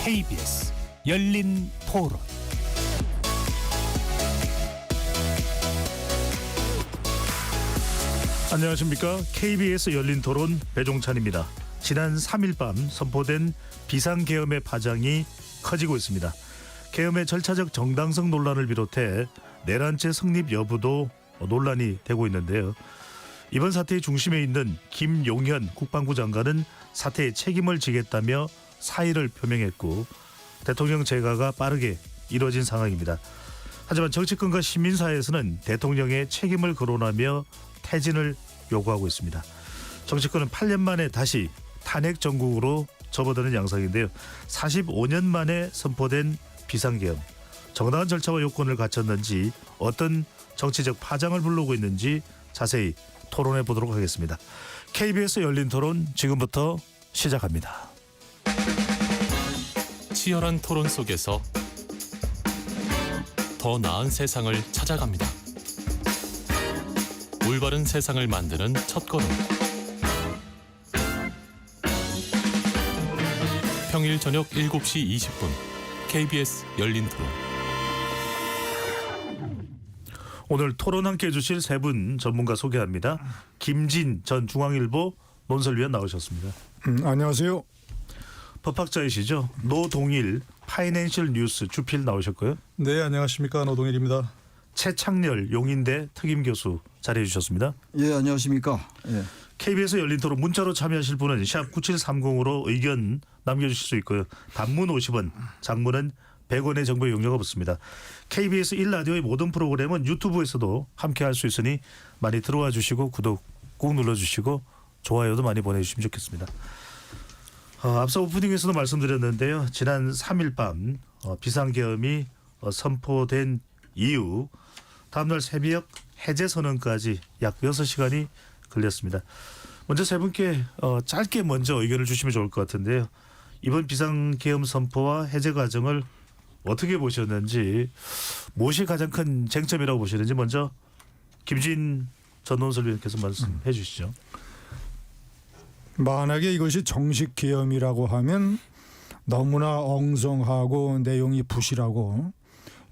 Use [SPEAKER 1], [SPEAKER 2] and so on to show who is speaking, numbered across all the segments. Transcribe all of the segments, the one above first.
[SPEAKER 1] KBS 열린 토론.
[SPEAKER 2] 안녕하십니까. KBS 열린 토론 배종찬입니다. 지난 3일 밤 선포된 비상계엄의 파장이 커지고 있습니다. 계엄의 절차적 정당성 논란을 비롯해 내란죄 성립 여부도 논란이 되고 있는데요. 이번 사태의 중심에 있는 김용현 국방부 장관은 사태의 책임을 지겠다며 사의를 표명했고 대통령 재가가 빠르게 이뤄진 상황입니다. 하지만 정치권과 시민사회에서는 대통령의 책임을 거론하며 퇴진을 요구하고 있습니다. 정치권은 8년 만에 다시 탄핵 정국으로 접어드는 양상인데요. 45년 만에 선포된 비상계엄, 정당한 절차와 요건을 갖췄는지 어떤 정치적 파장을 불러오고 있는지 자세히 토론해 보도록 하겠습니다. KBS 열린 토론 지금부터 시작합니다.
[SPEAKER 3] 치열한 토론 속에서 더 나은 세상을 찾아갑니다. 올바른 세상을 만드는 첫걸음. 평일 저녁 7시 20분 KBS 열린 토론.
[SPEAKER 2] 오늘 토론 함께 해주실 세 분 전문가 소개합니다. 김진 전 중앙일보 논설위원 나오셨습니다.
[SPEAKER 4] 안녕하세요.
[SPEAKER 2] 법학자이시죠. 노동일 파이낸셜 뉴스 주필 나오셨고요.
[SPEAKER 4] 네, 안녕하십니까. 노동일입니다.
[SPEAKER 2] 최창렬 용인대 특임교수 자리해 주셨습니다.
[SPEAKER 5] 예, 안녕하십니까. 예.
[SPEAKER 2] KBS 열린 토론 문자로 참여하실 분은 샵 9730으로 의견 남겨주실 수 있고요. 단문 50원, 장문은 100원의 정보 이용료가 붙습니다. KBS 1라디오의 모든 프로그램은 유튜브에서도 함께할 수 있으니 많이 들어와 주시고 구독 꾹 눌러주시고 좋아요도 많이 보내주시면 좋겠습니다. 앞서 오프닝에서도 말씀드렸는데요. 지난 3일 밤 비상계엄이 선포된 이후 다음날 새벽 해제 선언까지 약 6시간이 걸렸습니다. 먼저 세 분께 짧게 먼저 의견을 주시면 좋을 것 같은데요. 이번 비상계엄 선포와 해제 과정을 어떻게 보셨는지, 무엇이 가장 큰 쟁점이라고 보시는지 먼저 김진 전 논설위원께서 말씀해 주시죠.
[SPEAKER 4] 만약에 이것이 정식 계엄이라고 하면 너무나 엉성하고 내용이 부실하고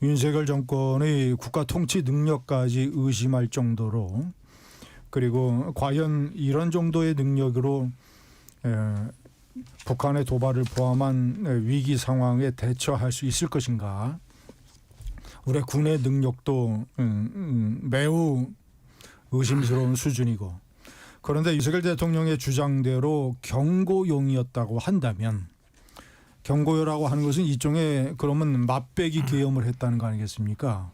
[SPEAKER 4] 윤석열 정권의 국가 통치 능력까지 의심할 정도로, 그리고 과연 이런 정도의 능력으로 북한의 도발을 포함한 위기 상황에 대처할 수 있을 것인가. 우리 군의 능력도 매우 의심스러운 수준이고, 그런데 윤석열 대통령의 주장대로 경고용이었다고 한다면, 경고요라고 하는 것은 일종의 그러면 맛배기 계엄을 했다는 거 아니겠습니까?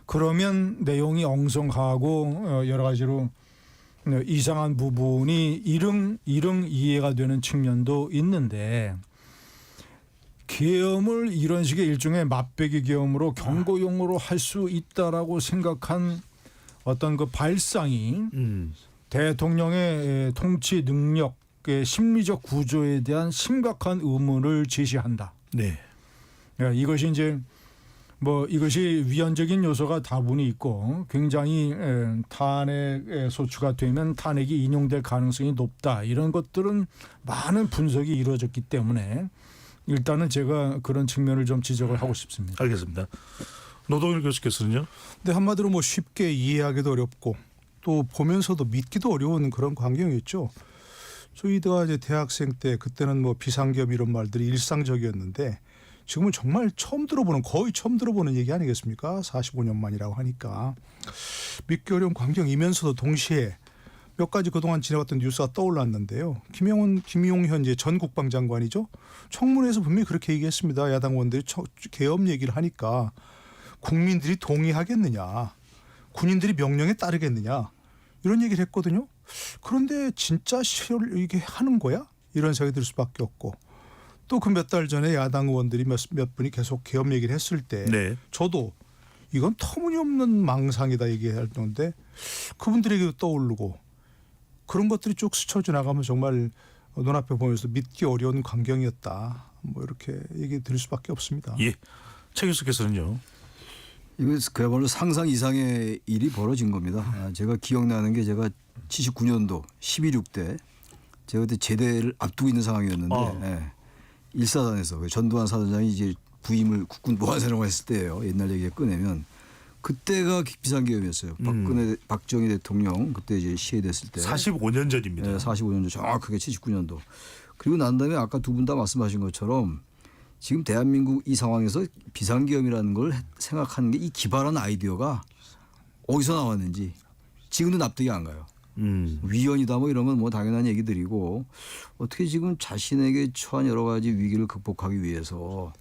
[SPEAKER 4] 그러면 내용이 엉성하고 여러 가지로 이상한 부분이 이릉 이해가 되는 측면도 있는데, 계엄을 이런 식의 일종의 맛배기 계엄으로 경고용으로 할 수 있다라고 생각한 어떤 그 발상이 대통령의 통치 능력의 심리적 구조에 대한 심각한 의문을 제시한다.
[SPEAKER 2] 네.
[SPEAKER 4] 이것이 이제 이것이 위헌적인 요소가 다분히 있고 굉장히 탄핵 소추가 되면 탄핵이 인용될 가능성이 높다. 이런 것들은 많은 분석이 이루어졌기 때문에 일단은 제가 그런 측면을 좀 지적을 하고 싶습니다.
[SPEAKER 2] 알겠습니다. 노동일 교수께서는요?
[SPEAKER 6] 근데 한마디로 쉽게 이해하기도 어렵고 또 보면서도 믿기도 어려운 그런 광경이었죠. 저희가 이제 대학생 때 그때는 비상계엄 이런 말들이 일상적이었는데, 지금은 정말 거의 처음 들어보는 얘기 아니겠습니까? 45년 만이라고 하니까 믿기 어려운 광경이면서도 동시에 몇 가지 그동안 지내왔던 뉴스가 떠올랐는데요. 김용현 이제 전 국방장관이죠. 청문회에서 분명히 그렇게 얘기했습니다. 야당 의원들이 계엄 얘기를 하니까 국민들이 동의하겠느냐, 군인들이 명령에 따르겠느냐, 이런 얘기를 했거든요. 그런데 진짜 이게 하는 거야? 이런 생각이 들 수밖에 없고, 또 그 몇 달 전에 야당 의원들이 몇 분이 계속 계엄 얘기를 했을 때
[SPEAKER 2] 네.
[SPEAKER 6] 저도 이건 터무니없는 망상이다 얘기했는데 그분들에게도 떠오르고, 그런 것들이 쭉 스쳐 지나가면 정말 눈앞에 보면서 믿기 어려운 광경이었다. 이렇게 얘기 드릴 수밖에 없습니다.
[SPEAKER 2] 예. 최 교수께서는요?
[SPEAKER 5] 이거 그야말로 상상 이상의 일이 벌어진 겁니다. 제가 기억나는 게 제가 79년도 12.6 때 제가 그때 제대를 앞두고 있는 상황이었는데 일사단에서 전두환 사단장이 이제 부임을 국군 보안사령관 했을 때예요. 옛날 얘기 꺼내면 그때가 비상계엄이었어요. 박정희 대통령 그때 이제 시해됐을 때
[SPEAKER 2] 45년 전입니다.
[SPEAKER 5] 네, 45년 전 정확하게 79년도. 그리고 난 다음에 아까 두 분 다 말씀하신 것처럼 지금 대한민국 이 상황에서 비상계엄이라는 걸 생각하는 게 이 기발한 아이디어가 어디서 나왔는지 지금도 납득이 안 가요. 위헌이다 뭐 이런 건 뭐 당연한 얘기들이고 어떻게 지금 자신에게 처한 여러 가지 위기를 극복하기 위해서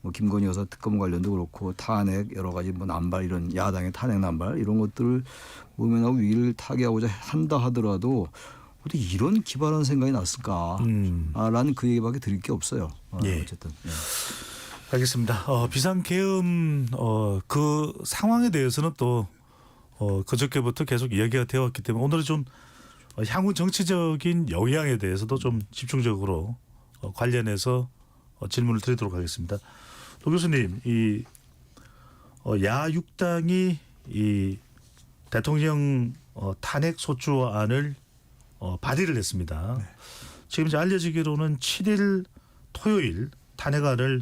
[SPEAKER 5] 뭐 김건희 여사 특검 관련도 그렇고 탄핵 여러 가지 뭐 난발 이런 야당의 탄핵 난발 이런 것들을 모면하고 위기를 타개하고자 한다 하더라도 어떻게 이런 기발한 생각이 났을까라는 그 얘기밖에 드릴 게 없어요.
[SPEAKER 2] 예.
[SPEAKER 5] 어쨌든. 예.
[SPEAKER 2] 알겠습니다. 비상계엄 그 상황에 대해서는 또 그저께부터 계속 이야기가 되어 왔기 때문에 오늘은 좀 향후 정치적인 영향에 대해서도 좀 집중적으로 관련해서 질문을 드리도록 하겠습니다. 도 교수님, 이 야6당이 이 대통령 탄핵 소추안을 발의를 했습니다. 지금 이제 알려지기로는 7일 토요일 탄핵안을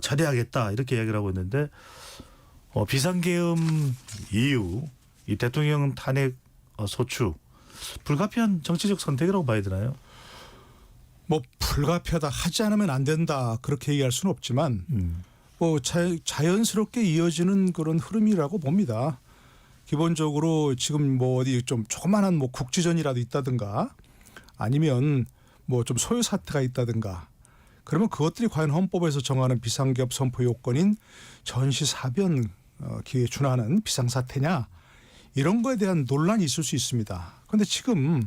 [SPEAKER 2] 처리하겠다 이렇게 이야기를 하고 있는데 비상계엄 이후 이 대통령 탄핵 소추 불가피한 정치적 선택이라고 봐야 되나요?
[SPEAKER 6] 뭐 불가피하다 하지 않으면 안 된다 그렇게 얘기할 수는 없지만 뭐 자연스럽게 이어지는 그런 흐름이라고 봅니다. 기본적으로 지금 뭐 어디 좀 조그만한 뭐 국지전이라도 있다든가 아니면 뭐 좀 소요 사태가 있다든가 그러면 그것들이 과연 헌법에서 정하는 비상계엄 선포 요건인 전시사변 기회에 준하는 비상사태냐 이런 거에 대한 논란이 있을 수 있습니다. 그런데 지금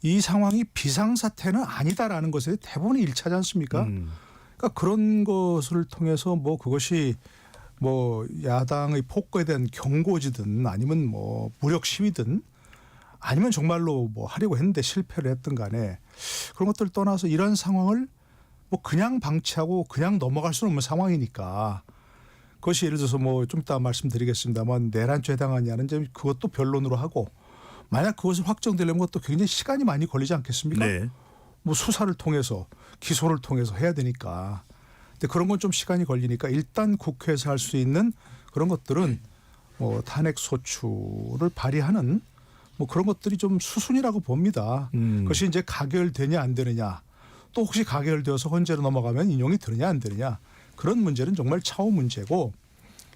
[SPEAKER 6] 이 상황이 비상사태는 아니다라는 것에 대부분이 일치하지 않습니까? 그러니까 그런 것을 통해서 뭐 그것이 뭐 야당의 폭거에 대한 경고지든 아니면 뭐 무력 시위든 아니면 정말로 뭐 하려고 했는데 실패를 했든 간에 그런 것들을 떠나서 이런 상황을 뭐 그냥 방치하고 그냥 넘어갈 수는 없는 상황이니까 그것이 예를 들어서 뭐 좀 이따 말씀드리겠습니다만 내란죄에 해당하냐는 이제 그것도 변론으로 하고 만약 그것을 확정되려면 그것도 굉장히 시간이 많이 걸리지 않겠습니까?
[SPEAKER 2] 네.
[SPEAKER 6] 뭐 수사를 통해서 기소를 통해서 해야 되니까. 근데 그런 건 좀 시간이 걸리니까 일단 국회에서 할 수 있는 그런 것들은 뭐 탄핵 소추를 발의하는 뭐 그런 것들이 좀 수순이라고 봅니다. 그것이 이제 가결되냐 안 되느냐 또 혹시 가결되어서 헌재로 넘어가면 인용이 되느냐 안 되느냐 그런 문제는 정말 차후 문제고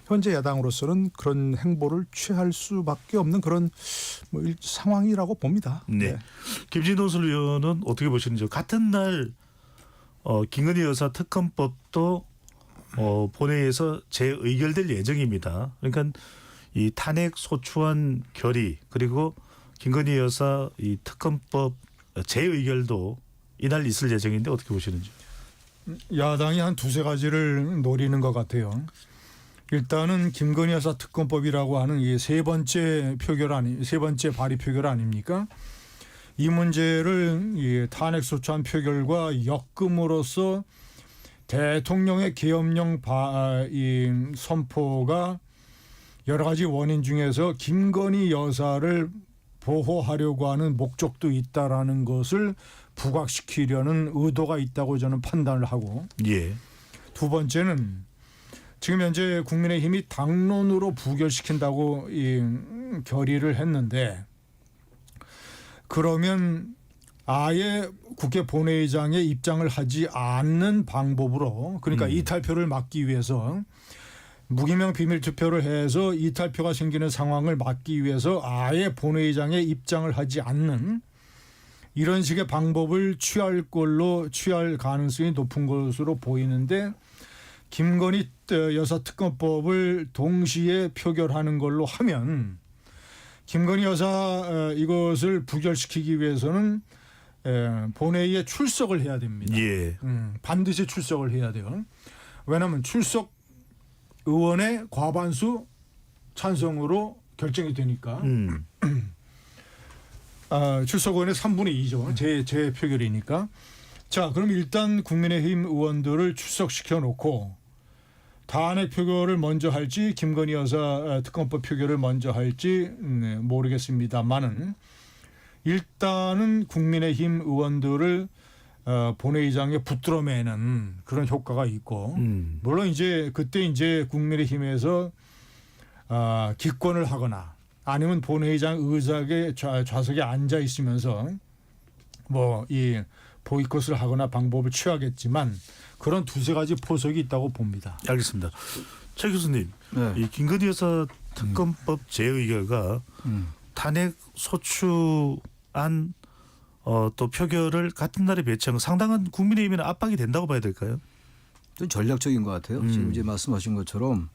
[SPEAKER 6] 현재 야당으로서는 그런 행보를 취할 수밖에 없는 그런 뭐 상황이라고 봅니다.
[SPEAKER 2] 네.
[SPEAKER 6] 네.
[SPEAKER 2] 김진호 의원은 어떻게 보시는지요? 같은 날 김건희 여사 특검법도 본회의에서 재의결될 예정입니다. 그러니까 이 탄핵 소추안 결의 그리고 김건희 여사 이 특검법 재의결도 이날 있을 예정인데 어떻게 보시는지?
[SPEAKER 4] 야당이 한 두세 가지를 노리는 것 같아요. 일단은 김건희 여사 특검법이라고 하는 이 세 번째 발의 표결 아닙니까? 이 문제를 이 탄핵 소추안 표결과 엮음으로써 대통령의 계엄령 선포가 여러 가지 원인 중에서 김건희 여사를 보호하려고 하는 목적도 있다라는 것을 부각시키려는 의도가 있다고 저는 판단을 하고
[SPEAKER 2] 예.
[SPEAKER 4] 두 번째는 지금 현재 국민의힘이 당론으로 부결시킨다고 결의를 했는데 그러면 아예 국회 본회의장에 입장을 하지 않는 방법으로 그러니까 이탈표를 막기 위해서 무기명 비밀투표를 해서 이탈표가 생기는 상황을 막기 위해서 아예 본회의장에 입장을 하지 않는 이런 식의 방법을 취할 가능성이 높은 것으로 보이는데 김건희 여사 특검법을 동시에 표결하는 걸로 하면 김건희 여사 이것을 부결시키기 위해서는 본회의에 출석을 해야 됩니다.
[SPEAKER 2] 예.
[SPEAKER 4] 반드시 출석을 해야 돼요. 왜냐하면 출석 의원의 과반수 찬성으로 결정이 되니까 출석 의원의 3분의 2죠. 제 표결이니까. 자, 그럼 일단 국민의힘 의원들을 출석시켜 놓고 탄핵 표결을 먼저 할지 김건희 여사 특검법 표결을 먼저 할지 모르겠습니다만은 일단은 국민의힘 의원들을 본회의장에 붙들어 매는 그런 효과가 있고 물론 이제 그때 이제 국민의힘에서 기권을 하거나 아니면 본회의장 의석에 좌석에 앉아 있으면서 뭐 이 보이콧을 하거나 방법을 취하겠지만 그런 두세 가지 포석이 있다고 봅니다.
[SPEAKER 2] 알겠습니다. 최 교수님,
[SPEAKER 5] 네.
[SPEAKER 2] 이 김건희 여사 특검법 재의결과 탄핵 소추안 또 표결을 같은 날에 배치한 건 상당한 국민의힘에는 압박이 된다고 봐야 될까요?
[SPEAKER 5] 좀 전략적인 것 같아요. 지금 이제 말씀하신 것처럼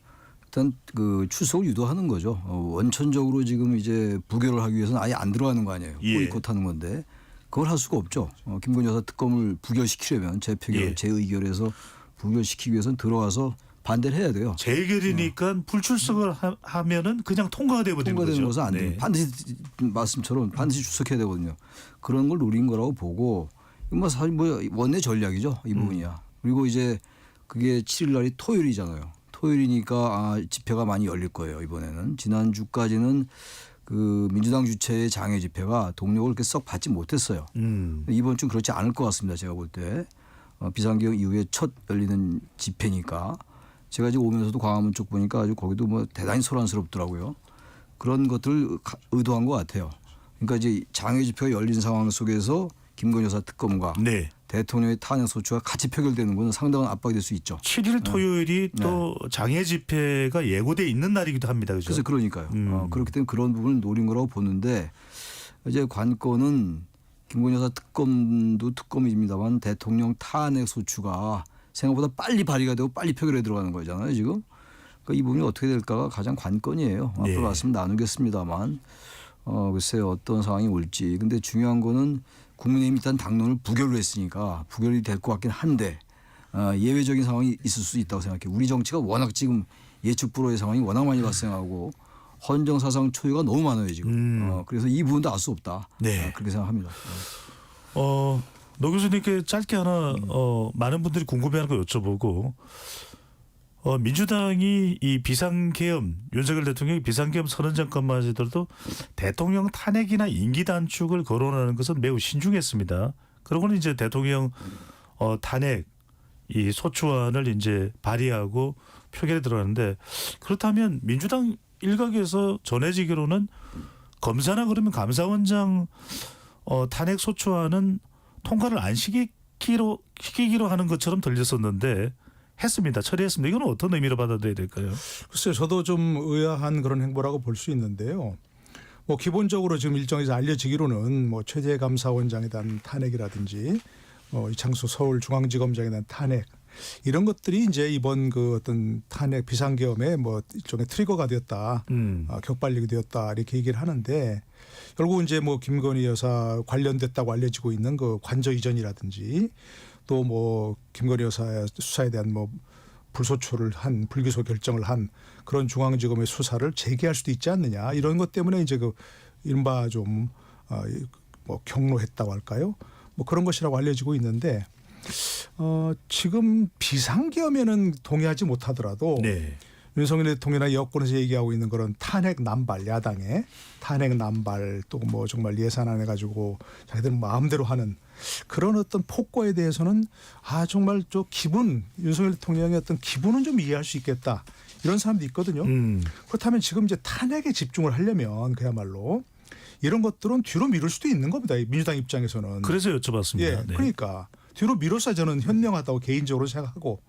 [SPEAKER 5] 일단 그 출석을 유도하는 거죠. 원천적으로 지금 이제 부결을 하기 위해서는 아예 안 들어가는 거 아니에요.
[SPEAKER 2] 예.
[SPEAKER 5] 보이콧하는 건데 그걸 할 수가 없죠. 김건희 여사 특검을 부결시키려면 재표결,
[SPEAKER 2] 예.
[SPEAKER 5] 재의결에서 부결시키기 위해서는 들어와서 반대를 해야 돼요.
[SPEAKER 2] 재결이니까 불출석을 하면은 그냥 통과가 되거든요.
[SPEAKER 5] 통과되는 것은 안 돼요.
[SPEAKER 2] 네.
[SPEAKER 5] 반드시 말씀처럼 반드시 출석해야 되거든요. 그런 걸 노린 거라고 보고 이건 뭐 사실 뭐 원내 전략이죠. 이 부분이야. 그리고 이제 그게 7일 날이 토요일이잖아요. 토요일이니까 집회가 많이 열릴 거예요. 이번에는 지난주까지는 그 민주당 주최의 장외 집회가 동력을 그렇게 썩 받지 못했어요. 이번 주는 그렇지 않을 것 같습니다. 제가 볼 때 비상계엄 이후에 첫 열리는 집회니까 제가 지금 오면서도 광화문 쪽 보니까 아주 거기도 뭐 대단히 소란스럽더라고요. 그런 것들을 의도한 것 같아요. 그러니까 이제 장외 집회가 열린 상황 속에서 김건희 여사 특검과
[SPEAKER 2] 네.
[SPEAKER 5] 대통령의 탄핵 소추가 같이 표결되는 것은 상당한 압박이 될 수 있죠.
[SPEAKER 2] 7일 토요일이 또 장애 집회가 예고돼 있는 날이기도 합니다. 그죠?
[SPEAKER 5] 그래서 그러니까요. 그렇기 때문에 그런 부분을 노린 거라고 보는데 이제 관건은 김건희 여사 특검도 특검입니다만 대통령 탄핵 소추가 생각보다 빨리 발의가 되고 빨리 표결에 들어가는 거잖아요. 지금. 그러니까 이 부분이 어떻게 될까가 가장 관건이에요. 앞으로
[SPEAKER 2] 예.
[SPEAKER 5] 말씀 나누겠습니다만 글쎄요 어떤 상황이 올지. 근데 중요한 거는 국민의힘이 일단 당론을 부결로 했으니까 부결이 될 것 같긴 한데 예외적인 상황이 있을 수 있다고 생각해요. 우리 정치가 워낙 지금 예측 불허의 상황이 워낙 많이 발생하고 헌정사상 초유가 너무 많아요 지금. 그래서 이 부분도 알 수 없다.
[SPEAKER 2] 네.
[SPEAKER 5] 그렇게 생각합니다.
[SPEAKER 2] 노 교수님께 짧게 하나 많은 분들이 궁금해하는 거 여쭤보고 민주당이 이 비상계엄 윤석열 대통령이 비상계엄 선언장까지만 하더라도 대통령 탄핵이나 임기 단축을 거론하는 것은 매우 신중했습니다. 그러고는 이제 대통령 탄핵 이 소추안을 이제 발의하고 표결에 들어가는데 그렇다면 민주당 일각에서 전해지기로는 검사나 그러면 감사원장 탄핵 소추안은 통과를 안 시키기로 하는 것처럼 들렸었는데 했습니다. 처리했습니다. 이건 어떤 의미로 받아들여야 될까요?
[SPEAKER 6] 글쎄요, 저도 좀 의아한 그런 행보라고 볼 수 있는데요. 뭐 기본적으로 지금 일정에서 알려지기로는 뭐 최재 감사원장에 대한 탄핵이라든지 이창수 서울중앙지검장에 대한 탄핵 이런 것들이 이제 이번 그 어떤 탄핵 비상계엄의 뭐 일종의 트리거가 되었다, 격발력이 되었다 이렇게 얘기를 하는데 결국 이제 뭐 김건희 여사 관련됐다고 알려지고 있는 그 관저 이전이라든지 또 뭐 김건희 여사의 수사에 대한 뭐 불소추를 한 불기소 결정을 한 그런 중앙지검의 수사를 재개할 수도 있지 않느냐 이런 것 때문에 이제 그 이른바 좀 뭐 경로했다고 할까요? 뭐 그런 것이라고 알려지고 있는데 지금 비상계엄에는 동의하지 못하더라도
[SPEAKER 2] 네.
[SPEAKER 6] 윤석열 대통령이나 여권에서 얘기하고 있는 그런 탄핵 남발 야당의 탄핵 남발 또 뭐 정말 예산안 해가지고 자기들 마음대로 하는 그런 어떤 폭거에 대해서는 정말 저 기분 윤석열 대통령의 어떤 기분은 좀 이해할 수 있겠다 이런 사람도 있거든요. 그렇다면 지금 이제 탄핵에 집중을 하려면 그야말로 이런 것들은 뒤로 미룰 수도 있는 겁니다. 민주당 입장에서는.
[SPEAKER 2] 그래서 여쭤봤습니다.
[SPEAKER 6] 예,
[SPEAKER 2] 네.
[SPEAKER 6] 그러니까 뒤로 미뤄서 저는 현명하다고 개인적으로 생각하고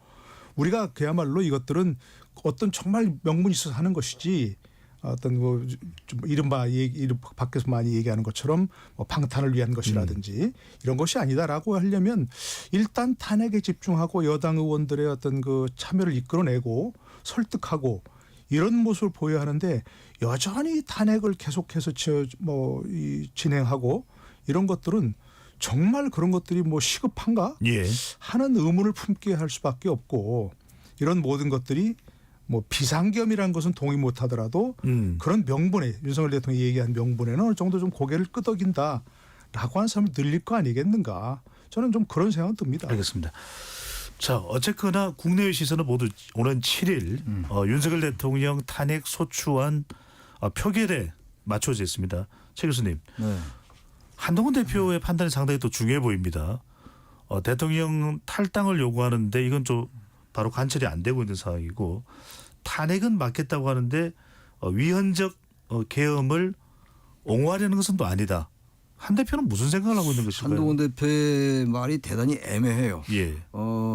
[SPEAKER 6] 우리가 그야말로 이것들은 어떤 정말 명분이 있어서 하는 것이지 어떤 뭐 좀 이른바 밖에서 많이 얘기하는 것처럼 뭐 방탄을 위한 것이라든지 이런 것이 아니다라고 하려면 일단 탄핵에 집중하고 여당 의원들의 어떤 그 참여를 이끌어내고 설득하고 이런 모습을 보여야 하는데 여전히 탄핵을 계속해서 진행하고 이런 것들은 정말 그런 것들이 뭐 시급한가
[SPEAKER 2] 예.
[SPEAKER 6] 하는 의문을 품게 할 수밖에 없고 이런 모든 것들이 뭐 비상계엄이라는 것은 동의 못하더라도 그런 명분에 윤석열 대통령이 얘기한 명분에는 어느 정도 좀 고개를 끄덕인다라고 하는 사람이 늘릴 거 아니겠는가 저는 좀 그런 생각은 듭니다.
[SPEAKER 2] 알겠습니다. 자, 어쨌거나 국내외 시선은 모두 오는 7일 윤석열 대통령 탄핵 소추안 표결에 맞춰져 있습니다. 최 교수님,
[SPEAKER 5] 네.
[SPEAKER 2] 한동훈 대표의 판단이 상당히 또 중요해 보입니다. 대통령 탈당을 요구하는데 이건 좀 바로 관철이 안 되고 있는 상황이고 탄핵은 막겠다고 하는데 위헌적 계엄을 옹호하려는 것은 또 아니다. 한 대표는 무슨 생각을 하고 있는 것일까요?
[SPEAKER 5] 한동훈 대표의 말이 대단히 애매해요.
[SPEAKER 2] 예.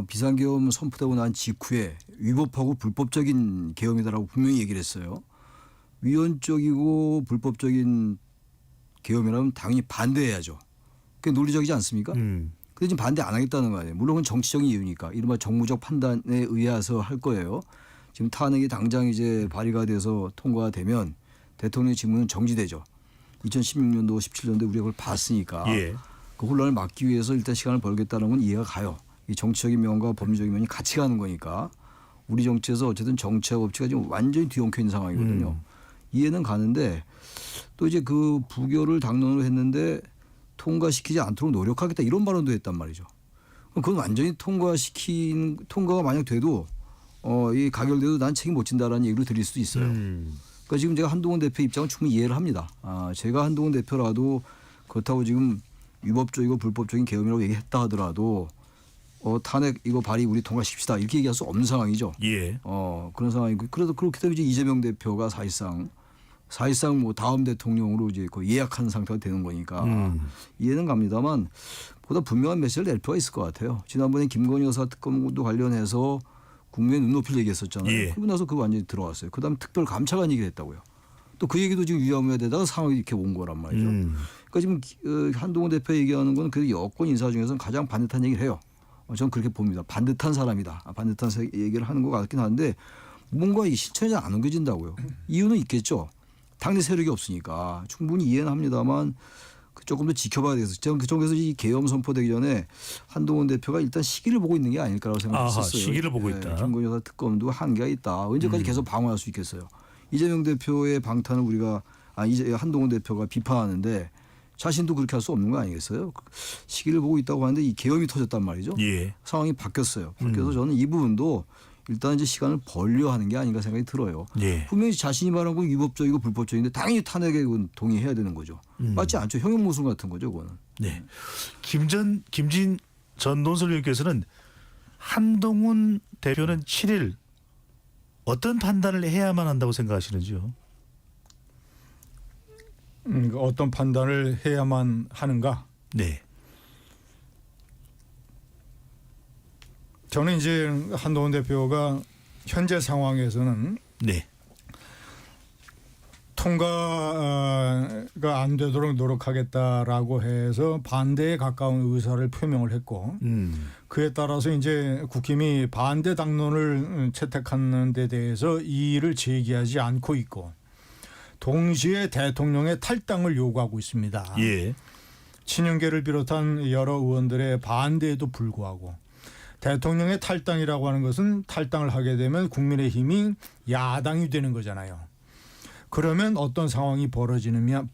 [SPEAKER 5] 비상계엄 선포되고 난 직후에 위법하고 불법적인 계엄이다라고 분명히 얘기를 했어요. 위헌적이고 불법적인 계엄이라면 당연히 반대해야죠. 그게 논리적이지 않습니까? 근데 지금 반대 안 하겠다는 거 아니에요. 물론 그건 정치적인 이유니까 이른바 정무적 판단에 의해서 할 거예요. 지금 탄핵이 당장 이제 발의가 돼서 통과가 되면 대통령의 직무는 정지되죠. 2016년도 17년도에 우리가 그걸 봤으니까
[SPEAKER 2] 예.
[SPEAKER 5] 그 혼란을 막기 위해서 일단 시간을 벌겠다는 건 이해가 가요. 이 정치적인 면과 법리적인 면이 같이 가는 거니까 우리 정치에서 어쨌든 정치와 법치가 지금 완전히 뒤엉켜 있는 상황이거든요. 이해는 가는데 또 이제 그 부결을 당론으로 했는데 통과시키지 않도록 노력하겠다 이런 발언도 했단 말이죠. 그건 완전히 통과가 만약 돼도 이 가결돼도 난 책임 못 진다라는 얘기로 드릴 수도 있어요. 그러니까 지금 제가 한동훈 대표 입장은 충분히 이해를 합니다. 제가 한동훈 대표라도 그렇다고 지금 위법적이고 불법적인 계엄이라고 얘기했다 하더라도 탄핵 이거 발의 우리 통과시킵시다 이렇게 얘기할 수 없는 상황이죠.
[SPEAKER 2] 예.
[SPEAKER 5] 그런 상황이고 그래도 그렇기 때문에 이제 이재명 대표가 사실상 뭐 다음 대통령으로 이제 거의 예약한 상태가 되는 거니까 이해는 갑니다만 보다 분명한 메시지를 낼 필요가 있을 것 같아요. 지난번에 김건희 여사 특검도 관련해서 국민의 눈높이를 얘기했었잖아요.
[SPEAKER 2] 예.
[SPEAKER 5] 그러고 나서 그거 완전히 들어왔어요. 그다음 특별 감찰관 얘기를 했다고요. 또 그 얘기도 지금 위험에다가 상황이 이렇게 온 거란 말이죠. 그러니까 지금 한동훈 대표 얘기하는 건 그 여권 인사 중에서는 가장 반듯한 얘기를 해요. 저는 그렇게 봅니다. 반듯한 사람이다. 반듯한 얘기를 하는 것 같긴 한데 뭔가 이 실천이 안 옮겨진다고요. 이유는 있겠죠. 당내 세력이 없으니까 충분히 이해는 합니다만 조금 더 지켜봐야 되겠어요. 저는 그쪽에서 이 계엄 선포되기 전에 한동훈 대표가 일단 시기를 보고 있는 게 아닐까라고 생각했었어요.
[SPEAKER 2] 시기를 보고 있다.
[SPEAKER 5] 김건희 여사 특검도 한계가 있다. 언제까지 계속 방어할 수 있겠어요. 이재명 대표의 방탄을 우리가 이제 한동훈 대표가 비판하는데 자신도 그렇게 할 수 없는 거 아니겠어요? 시기를 보고 있다고 하는데 이 계엄이 터졌단 말이죠.
[SPEAKER 2] 예.
[SPEAKER 5] 상황이 바뀌었어요. 그래서 저는 이 부분도 일단 이제 시간을 벌려 하는 게 아닌가 생각이 들어요.
[SPEAKER 2] 예.
[SPEAKER 5] 분명히 자신이 말한 건 위법적이고 불법적인데 당연히 탄핵에 동의해야 되는 거죠. 맞지 않죠. 형용모순 같은 거죠. 그거는.
[SPEAKER 2] 네. 김진 전 논설위원께서는 한동훈 대표는 7일 어떤 판단을 해야만 한다고 생각하시는지요?
[SPEAKER 4] 어떤 판단을 해야만 하는가?
[SPEAKER 2] 네.
[SPEAKER 4] 저는 이제 한동훈 대표가 현재 상황에서는
[SPEAKER 2] 네.
[SPEAKER 4] 통과가 안 되도록 노력하겠다라고 해서 반대에 가까운 의사를 표명을 했고 그에 따라서 이제 국힘이 반대 당론을 채택하는 데 대해서 이의를 제기하지 않고 있고 동시에 대통령의 탈당을 요구하고 있습니다.
[SPEAKER 2] 예.
[SPEAKER 4] 친윤계를 비롯한 여러 의원들의 반대에도 불구하고 대통령의 탈당이라고 하는 것은 탈당을 하게 되면 국민의힘이 야당이 되는 거잖아요. 그러면 어떤 상황이 벌어지냐면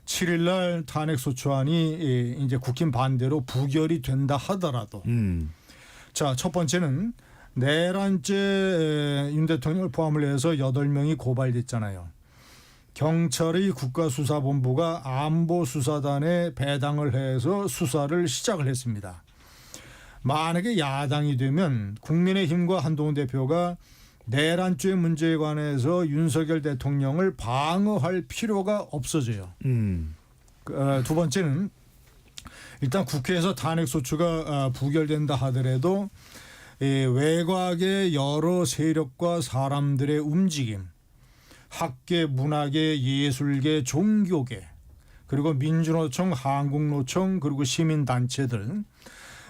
[SPEAKER 4] 7일 날 탄핵소추안이 이제 국힘 반대로 부결이 된다 하더라도 자, 첫 번째는 내란죄 윤 대통령을 포함을 해서 8명이 고발됐잖아요. 경찰의 국가수사본부가 안보수사단에 배당을 해서 수사를 시작을 했습니다. 만약에 야당이 되면 국민의힘과 한동훈 대표가 내란죄 문제에 관해서 윤석열 대통령을 방어할 필요가 없어져요. 두 번째는 일단 국회에서 탄핵소추가 부결된다 하더라도 외곽의 여러 세력과 사람들의 움직임, 학계, 문화계, 예술계, 종교계, 그리고 민주노총, 한국노총, 그리고 시민단체들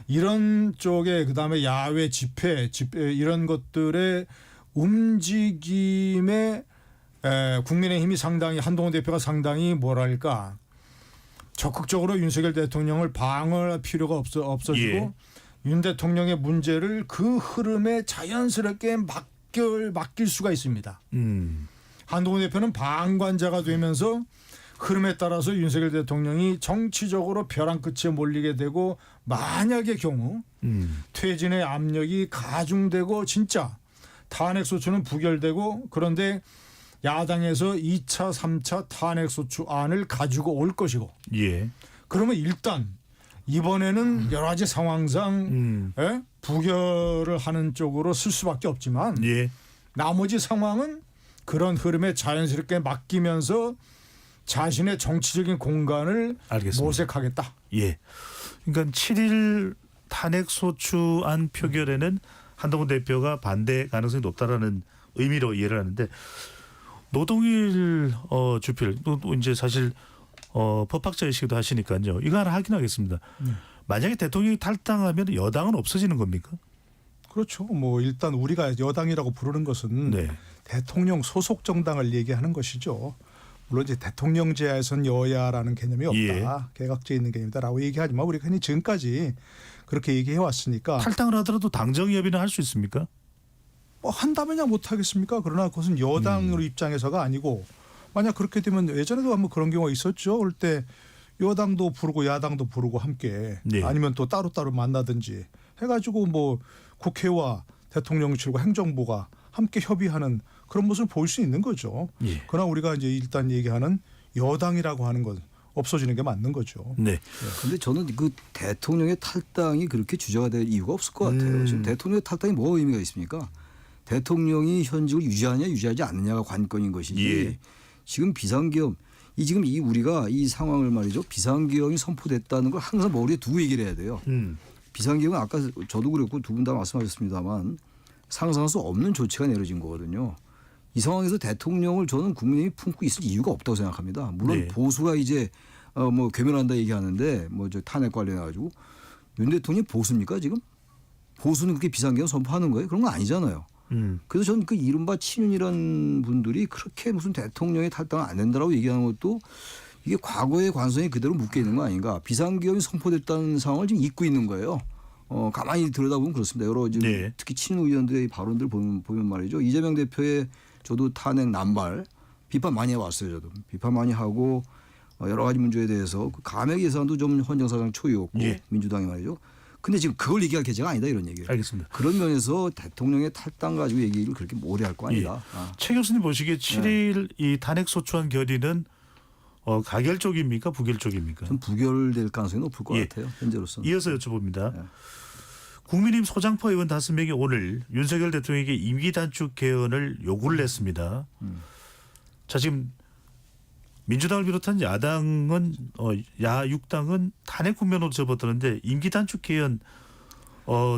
[SPEAKER 4] 이런 쪽에 그다음에 야외 집회 이런 것들의 움직임에 국민의힘이 상당히 한동훈 대표가 상당히 뭐랄까 적극적으로 윤석열 대통령을 방어할 필요가 없어지고
[SPEAKER 2] 예.
[SPEAKER 4] 윤 대통령의 문제를 그 흐름에 자연스럽게 맡길 수가 있습니다. 한동훈 대표는 방관자가 되면서 흐름에 따라서 윤석열 대통령이 정치적으로 벼랑 끝에 몰리게 되고 만약의 경우 퇴진의 압력이 가중되고 진짜 탄핵소추는 부결되고 그런데 야당에서 2차, 3차 탄핵소추안을 가지고 올 것이고
[SPEAKER 2] 예.
[SPEAKER 4] 그러면 일단 이번에는 여러 가지 상황상 부결을 하는 쪽으로 쓸 수밖에 없지만
[SPEAKER 2] 예.
[SPEAKER 4] 나머지 상황은 그런 흐름에 자연스럽게 맡기면서 자신의 정치적인 공간을
[SPEAKER 2] 알겠습니다.
[SPEAKER 4] 모색하겠다.
[SPEAKER 2] 예. 그러니까 7일 탄핵 소추안 표결에는 한동훈 대표가 반대 가능성이 높다라는 의미로 이해를 하는데 노동일 주필 또 이제 사실 법학자이시기도 하시니까요. 이거 하나 확인하겠습니다. 만약에 대통령이 탈당하면 여당은 없어지는 겁니까?
[SPEAKER 6] 그렇죠. 뭐 일단 우리가 여당이라고 부르는 것은
[SPEAKER 2] 네.
[SPEAKER 6] 대통령 소속 정당을 얘기하는 것이죠. 물론 이제 대통령제하에서는 여야라는 개념이 없다.
[SPEAKER 2] 예.
[SPEAKER 6] 개각제 있는 개념이다라고 얘기하지만 우리가 흔히 지금까지 그렇게 얘기해 왔으니까
[SPEAKER 2] 탈당을 하더라도 당정협의는 할 수 있습니까?
[SPEAKER 6] 뭐 한다면야 못 하겠습니까? 그러나 그것은 여당으로 입장에서가 아니고 만약 그렇게 되면 예전에도 한번 그런 경우가 있었죠. 그럴 때 여당도 부르고 야당도 부르고 함께
[SPEAKER 2] 네.
[SPEAKER 6] 아니면 또 따로따로 만나든지 해가지고 뭐 국회와 대통령실과 행정부가 함께 협의하는 그런 모습을 보일 수 있는 거죠.
[SPEAKER 2] 예.
[SPEAKER 6] 그러나 우리가 이제 일단 얘기하는 여당이라고 하는 건 없어지는 게 맞는 거죠.
[SPEAKER 2] 네.
[SPEAKER 5] 근데 저는 그 대통령의 탈당이 그렇게 주저가 될 이유가 없을 것 같아요. 지금 대통령의 탈당이 뭐가 의미가 있습니까? 대통령이 현직을 유지하냐 유지하지 않느냐가 관건인 것이지.
[SPEAKER 2] 예.
[SPEAKER 5] 지금 비상계엄 지금 이 우리가 이 상황을 말이죠. 비상계엄이 선포됐다는 걸 항상 머리에 두고 얘기를 해야 돼요. 비상계엄은 아까 저도 그랬고 두 분 다 말씀하셨습니다만 상상할 수 없는 조치가 내려진 거거든요. 이 상황에서 대통령을 저는 국민이 품고 있을 이유가 없다고 생각합니다. 물론
[SPEAKER 2] 네.
[SPEAKER 5] 보수가 이제 뭐 괴멸한다 얘기하는데 뭐 저 탄핵 관련해 가지고 윤 대통령이 보수입니까 지금? 보수는 그렇게 비상계엄 선포하는 거예요? 그런 거 아니잖아요. 그래서 저는 그 이른바 친윤이라는 분들이 그렇게 무슨 대통령의 탈당은 안 된다라고 얘기하는 것도 이게 과거의 관성이 그대로 묶여 있는 거 아닌가. 비상계엄이 선포됐다는 상황을 지금 잊고 있는 거예요. 가만히 들여다보면 그렇습니다. 여러 지금
[SPEAKER 2] 네.
[SPEAKER 5] 특히 친윤 의원들의 발언들 보면 말이죠. 이재명 대표의 저도 탄핵 남발 비판 많이 해왔어요. 저도 비판 많이 하고 여러 가지 문제에 대해서 그 감액 예산도 좀 헌정사상 초유였고
[SPEAKER 2] 예.
[SPEAKER 5] 민주당이 말이죠. 근데 지금 그걸 얘기할 계제가 아니다 이런 얘기예요.
[SPEAKER 2] 알겠습니다.
[SPEAKER 5] 그런 면에서 대통령의 탈당 가지고 얘기를 그렇게 오래 할 거 아니다.
[SPEAKER 2] 최 교수님 보시기에 7일 이 탄핵 소추안 결의는 가결 쪽입니까? 부결 쪽입니까?
[SPEAKER 5] 좀 부결될 가능성이 높을 것
[SPEAKER 2] 예.
[SPEAKER 5] 같아요. 현재로서는.
[SPEAKER 2] 이어서 여쭤봅니다.
[SPEAKER 5] 네.
[SPEAKER 2] 국민의힘 소장파 의원 5명이 오늘 윤석열 대통령에게 임기 단축 개헌을 요구를 했습니다. 자 지금 민주당을 비롯한 야당은 야6당은 탄핵 국면으로 접어드는데 임기 단축 개헌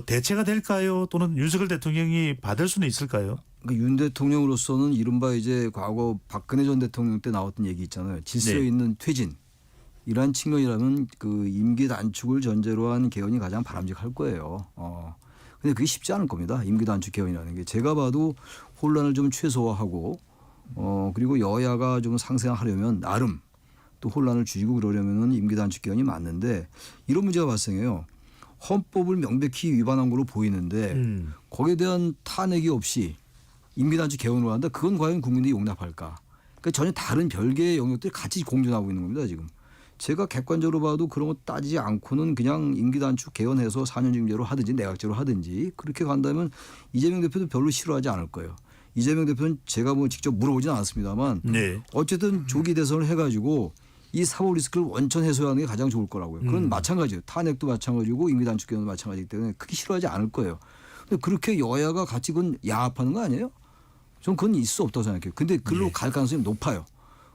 [SPEAKER 2] 대체가 될까요? 또는 윤석열 대통령이 받을 수는 있을까요?
[SPEAKER 5] 그러니까 윤 대통령으로서는 이른바 이제 과거 박근혜 전 대통령 때 나왔던 얘기 있잖아요. 질서
[SPEAKER 2] 네.
[SPEAKER 5] 있는 퇴진. 이러한 측면이라면 그 임기 단축을 전제로 한 개헌이 가장 바람직할 거예요. 근데 그게 쉽지 않을 겁니다. 임기 단축 개헌이라는 게. 제가 봐도 혼란을 좀 최소화하고 그리고 여야가 좀 상생하려면 나름 또 혼란을 줄이고 그러려면 임기 단축 개헌이 맞는데 이런 문제가 발생해요. 헌법을 명백히 위반한 걸로 보이는데 거기에 대한 탄핵이 없이 임기 단축 개헌으로 한다. 그건 과연 국민들이 용납할까? 그러니까 전혀 다른 별개의 영역들이 같이 공존하고 있는 겁니다. 지금. 제가 객관적으로 봐도 그런 거 따지지 않고는 그냥 임기 단축 개헌해서 4년직제로 하든지 내각제로 하든지 그렇게 간다면 이재명 대표도 별로 싫어하지 않을 거예요. 이재명 대표는 제가 뭐 직접 물어보진 않았습니다만
[SPEAKER 2] 네.
[SPEAKER 5] 어쨌든 조기 대선을 해가지고 이 사법 리스크를 원천 해소하는 게 가장 좋을 거라고요. 그건 마찬가지예요. 탄핵도 마찬가지고 임기 단축 개헌도 마찬가지이기 때문에 크게 싫어하지 않을 거예요. 근데 그렇게 여야가 같이 그건 야합하는 거 아니에요? 저는 그건 있을 수 없다고 생각해요. 근데 그걸로 갈 가능성이 높아요.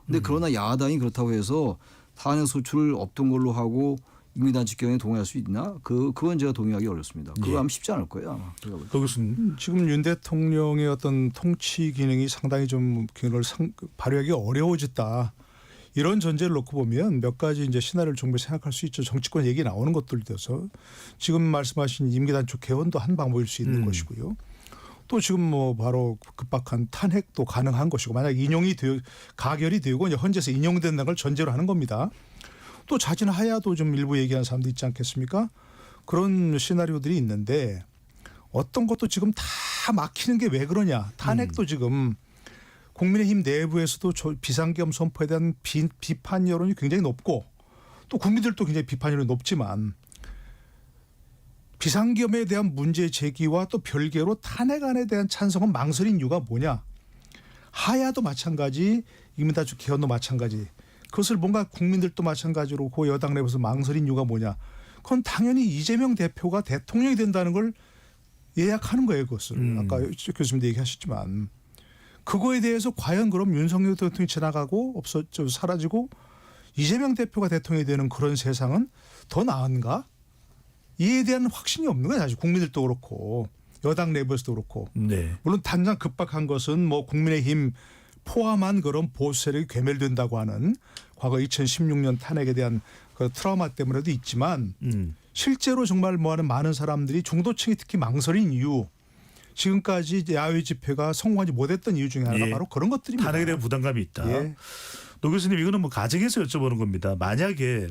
[SPEAKER 5] 근데 그러나 야당이 그렇다고 해서 탄핵 소추를 없던 걸로 하고 임기 단축 개헌에 동의할 수 있나? 그건 제가 동의하기 어렵습니다. 그거 하면 쉽지 않을 거예요 아마.
[SPEAKER 2] 도 교수님.
[SPEAKER 6] 지금 윤 대통령의 어떤 통치 기능이 상당히 좀 기능을 발휘하기 어려워졌다. 이런 전제를 놓고 보면 몇 가지 이제 시나리오를 충분히 생각할 수 있죠. 정치권 얘기 나오는 것들에서 지금 말씀하신 임기 단축 개헌도 한 방법일 수 있는 것이고요. 또 지금 뭐 바로 급박한 탄핵도 가능한 것이고 만약 가결이 되고 이제 헌재에서 인용된다는 걸 전제로 하는 겁니다. 또 자진하야도 좀 일부 얘기하는 사람도 있지 않겠습니까? 그런 시나리오들이 있는데 어떤 것도 지금 다 막히는 게 왜 그러냐. 탄핵도 지금 국민의힘 내부에서도 비상계엄 선포에 대한 비판 여론이 굉장히 높고 또 국민들도 굉장히 비판 여론이 높지만 비상계엄에 대한 문제 제기와 또 별개로 탄핵안에 대한 찬성은 망설인 이유가 뭐냐. 하야도 마찬가지 임기 단축 개헌도 마찬가지. 그것을 뭔가 국민들도 마찬가지로 그 여당 내부에서 망설인 이유가 뭐냐. 그건 당연히 이재명 대표가 대통령이 된다는 걸 예약하는 거예요. 그것을 아까 교수님도 얘기하셨지만 그거에 대해서 과연 그럼 윤석열 대통령이 지나가고 사라지고 이재명 대표가 대통령이 되는 그런 세상은 더 나은가? 이에 대한 확신이 없는 거예요. 사실 국민들도 그렇고 여당 내부에서도 그렇고.
[SPEAKER 2] 네.
[SPEAKER 6] 물론 당장 급박한 것은 뭐 국민의힘 포함한 그런 보수 세력이 괴멸된다고 하는 과거 2016년 탄핵에 대한 그 트라우마 때문에도 있지만 실제로 정말 뭐하는 많은 사람들이 중도층이 특히 망설인 이유 지금까지 야외 집회가 성공하지 못했던 이유 중에 하나가
[SPEAKER 2] 예.
[SPEAKER 6] 바로 그런 것들입니다.
[SPEAKER 2] 탄핵에 대한 부담감이 있다.
[SPEAKER 6] 예.
[SPEAKER 2] 노 교수님 이거는 뭐 가정에서 여쭤보는 겁니다. 만약에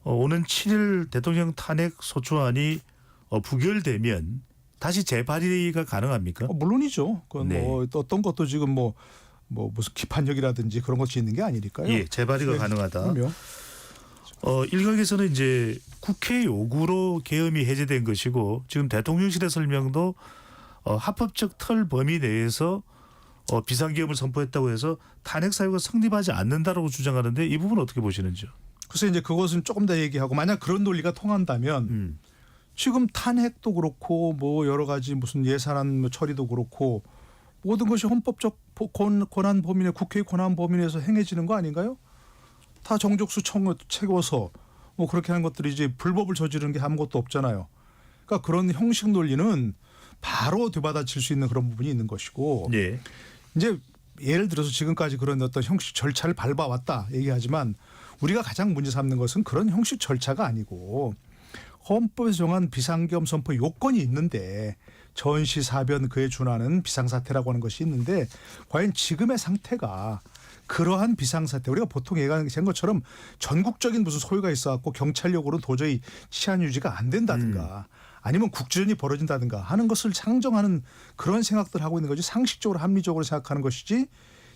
[SPEAKER 2] 오는 7일 대통령 탄핵 소추안이 부결되면 다시 재발의가 가능합니까?
[SPEAKER 6] 물론이죠. 그건
[SPEAKER 2] 네.
[SPEAKER 6] 뭐 어떤 것도 지금 뭐 무슨 기판력이라든지 그런 것이 있는 게 아니니까요.
[SPEAKER 2] 예, 재발의가
[SPEAKER 6] 네.
[SPEAKER 2] 가능하다.
[SPEAKER 6] 그럼요.
[SPEAKER 2] 일각에서는 이제 국회 요구로 계엄이 해제된 것이고 지금 대통령실의 설명도 합법적 틀 범위 내에서 비상계엄을 선포했다고 해서 탄핵 사유가 성립하지 않는다라고 주장하는데 이 부분 어떻게 보시는지요?
[SPEAKER 6] 그래서 이제 그것은 조금 더 얘기하고 만약 그런 논리가 통한다면 지금 탄핵도 그렇고 뭐 여러 가지 무슨 예산안 처리도 그렇고 모든 것이 헌법적 권한 범위 내 국회의 권한 범위 내에서 행해지는 거 아닌가요? 다 정족수 채워서 뭐 그렇게 하는 것들이 이제 불법을 저지르는 게 아무것도 없잖아요. 그러니까 그런 형식 논리는 바로 되받아칠 수 있는 그런 부분이 있는 것이고
[SPEAKER 2] 예.
[SPEAKER 6] 이제 예를 들어서 지금까지 그런 어떤 형식 절차를 밟아왔다 얘기하지만 우리가 가장 문제 삼는 것은 그런 형식 절차가 아니고 헌법에서 정한 비상계엄 선포 요건이 있는데 전시사변 그에 준하는 비상사태라고 하는 것이 있는데 과연 지금의 상태가 그러한 비상사태 우리가 보통 얘기하는 것처럼 전국적인 무슨 소요가 있어갖고 경찰력으로는 도저히 치안 유지가 안 된다든가 아니면 국지전이 벌어진다든가 하는 것을 상정하는 그런 생각들 하고 있는 거지 상식적으로 합리적으로 생각하는 것이지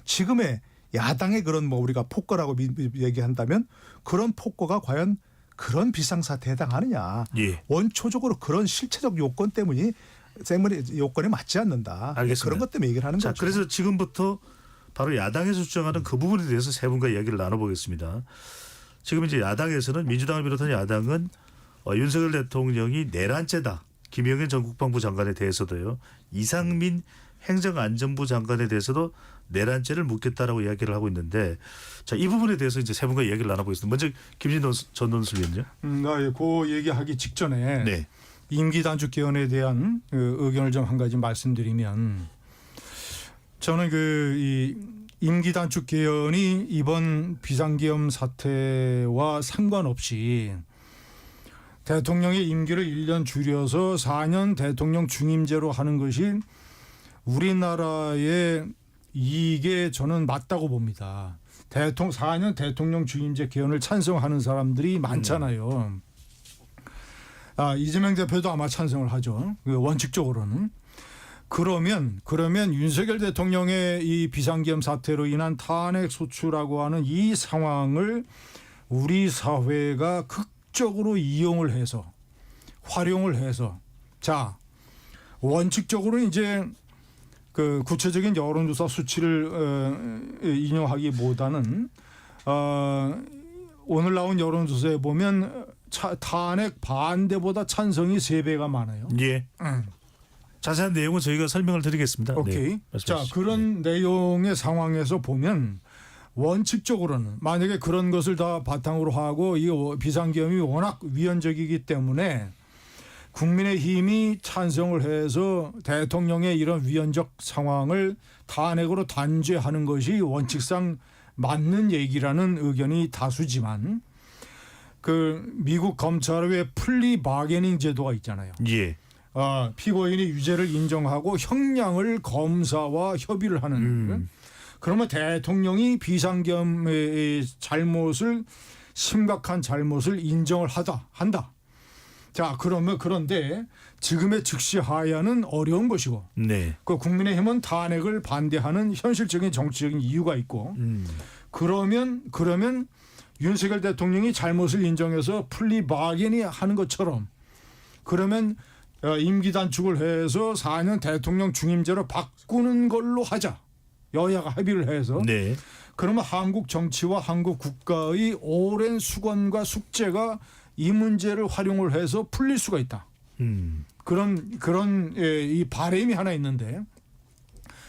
[SPEAKER 6] 지금의 야당의 그런 뭐 우리가 폭거라고 얘기한다면 그런 폭거가 과연 그런 비상사태에 해당하느냐.
[SPEAKER 2] 예.
[SPEAKER 6] 원초적으로 그런 실체적 요건 때문에 요건에 맞지 않는다.
[SPEAKER 2] 알겠습니다.
[SPEAKER 6] 그런 것 때문에 얘기를 하는
[SPEAKER 2] 자,
[SPEAKER 6] 거죠.
[SPEAKER 2] 그래서 지금부터 바로 야당에서 주장하는 그 부분에 대해서 세 분과 이야기를 나눠보겠습니다. 지금 이제 야당에서는 민주당을 비롯한 야당은 윤석열 대통령이 내란죄다. 김영현 전 국방부 장관에 대해서도요. 이상민 행정안전부 장관에 대해서도 내란죄를 묻겠다라고 이야기를 하고 있는데 자, 이 부분에 대해서 이제 세 분과 이야기를 나눠보겠습니다. 먼저 김진동 전 논술위원요.
[SPEAKER 4] 그 얘기하기 직전에
[SPEAKER 2] 네.
[SPEAKER 4] 임기 단축 개헌에 대한 그 의견을 좀 한 가지 말씀드리면 저는 이 임기 단축 개헌이 이번 비상계엄 사태와 상관없이 대통령의 임기를 1년 줄여서 4년 대통령 중임제로 하는 것이 우리나라의 이익에 저는 맞다고 봅니다. 4년 대통령 중임제 개헌을 찬성하는 사람들이 많잖아요. 이재명 대표도 아마 찬성을 하죠. 원칙적으로는. 그러면 윤석열 대통령의 이 비상계엄 사태로 인한 탄핵 소추라고 하는 이 상황을 우리 사회가 극적으로 이용을 해서 활용을 해서 자 원칙적으로 이제 그 구체적인 여론조사 수치를 인용하기보다는 오늘 나온 여론조사에 보면 탄핵 반대보다 찬성이 3배가 많아요.
[SPEAKER 2] 예. 자세한 내용은 저희가 설명을 드리겠습니다.
[SPEAKER 4] 오케이.
[SPEAKER 2] 네,
[SPEAKER 4] 자, 그런 내용의 상황에서 보면 원칙적으로는 만약에 그런 것을 다 바탕으로 하고 이 비상계엄이 워낙 위헌적이기 때문에 국민의힘이 찬성을 해서 대통령의 이런 위헌적 상황을 탄핵으로 단죄하는 것이 원칙상 맞는 얘기라는 의견이 다수지만 그 미국 검찰의 플리 바게닝 제도가 있잖아요.
[SPEAKER 2] 예.
[SPEAKER 4] 피고인이 유죄를 인정하고 형량을 검사와 협의를 하는 그러면 대통령이 비상계엄의 잘못을 심각한 잘못을 인정을 한다. 자, 그런데 지금의 즉시 하야는 어려운 것이고
[SPEAKER 2] 네.
[SPEAKER 4] 그 국민의힘은 탄핵을 반대하는 현실적인 정치적인 이유가 있고 그러면 윤석열 대통령이 잘못을 인정해서 플리 바게닝 하는 것처럼 그러면 임기 단축을 해서 4년 대통령 중임제로 바꾸는 걸로 하자. 여야가 합의를 해서.
[SPEAKER 2] 네.
[SPEAKER 4] 그러면 한국 정치와 한국 국가의 오랜 수건과 숙제가 이 문제를 활용을 해서 풀릴 수가 있다. 그런 이 바람이 하나 있는데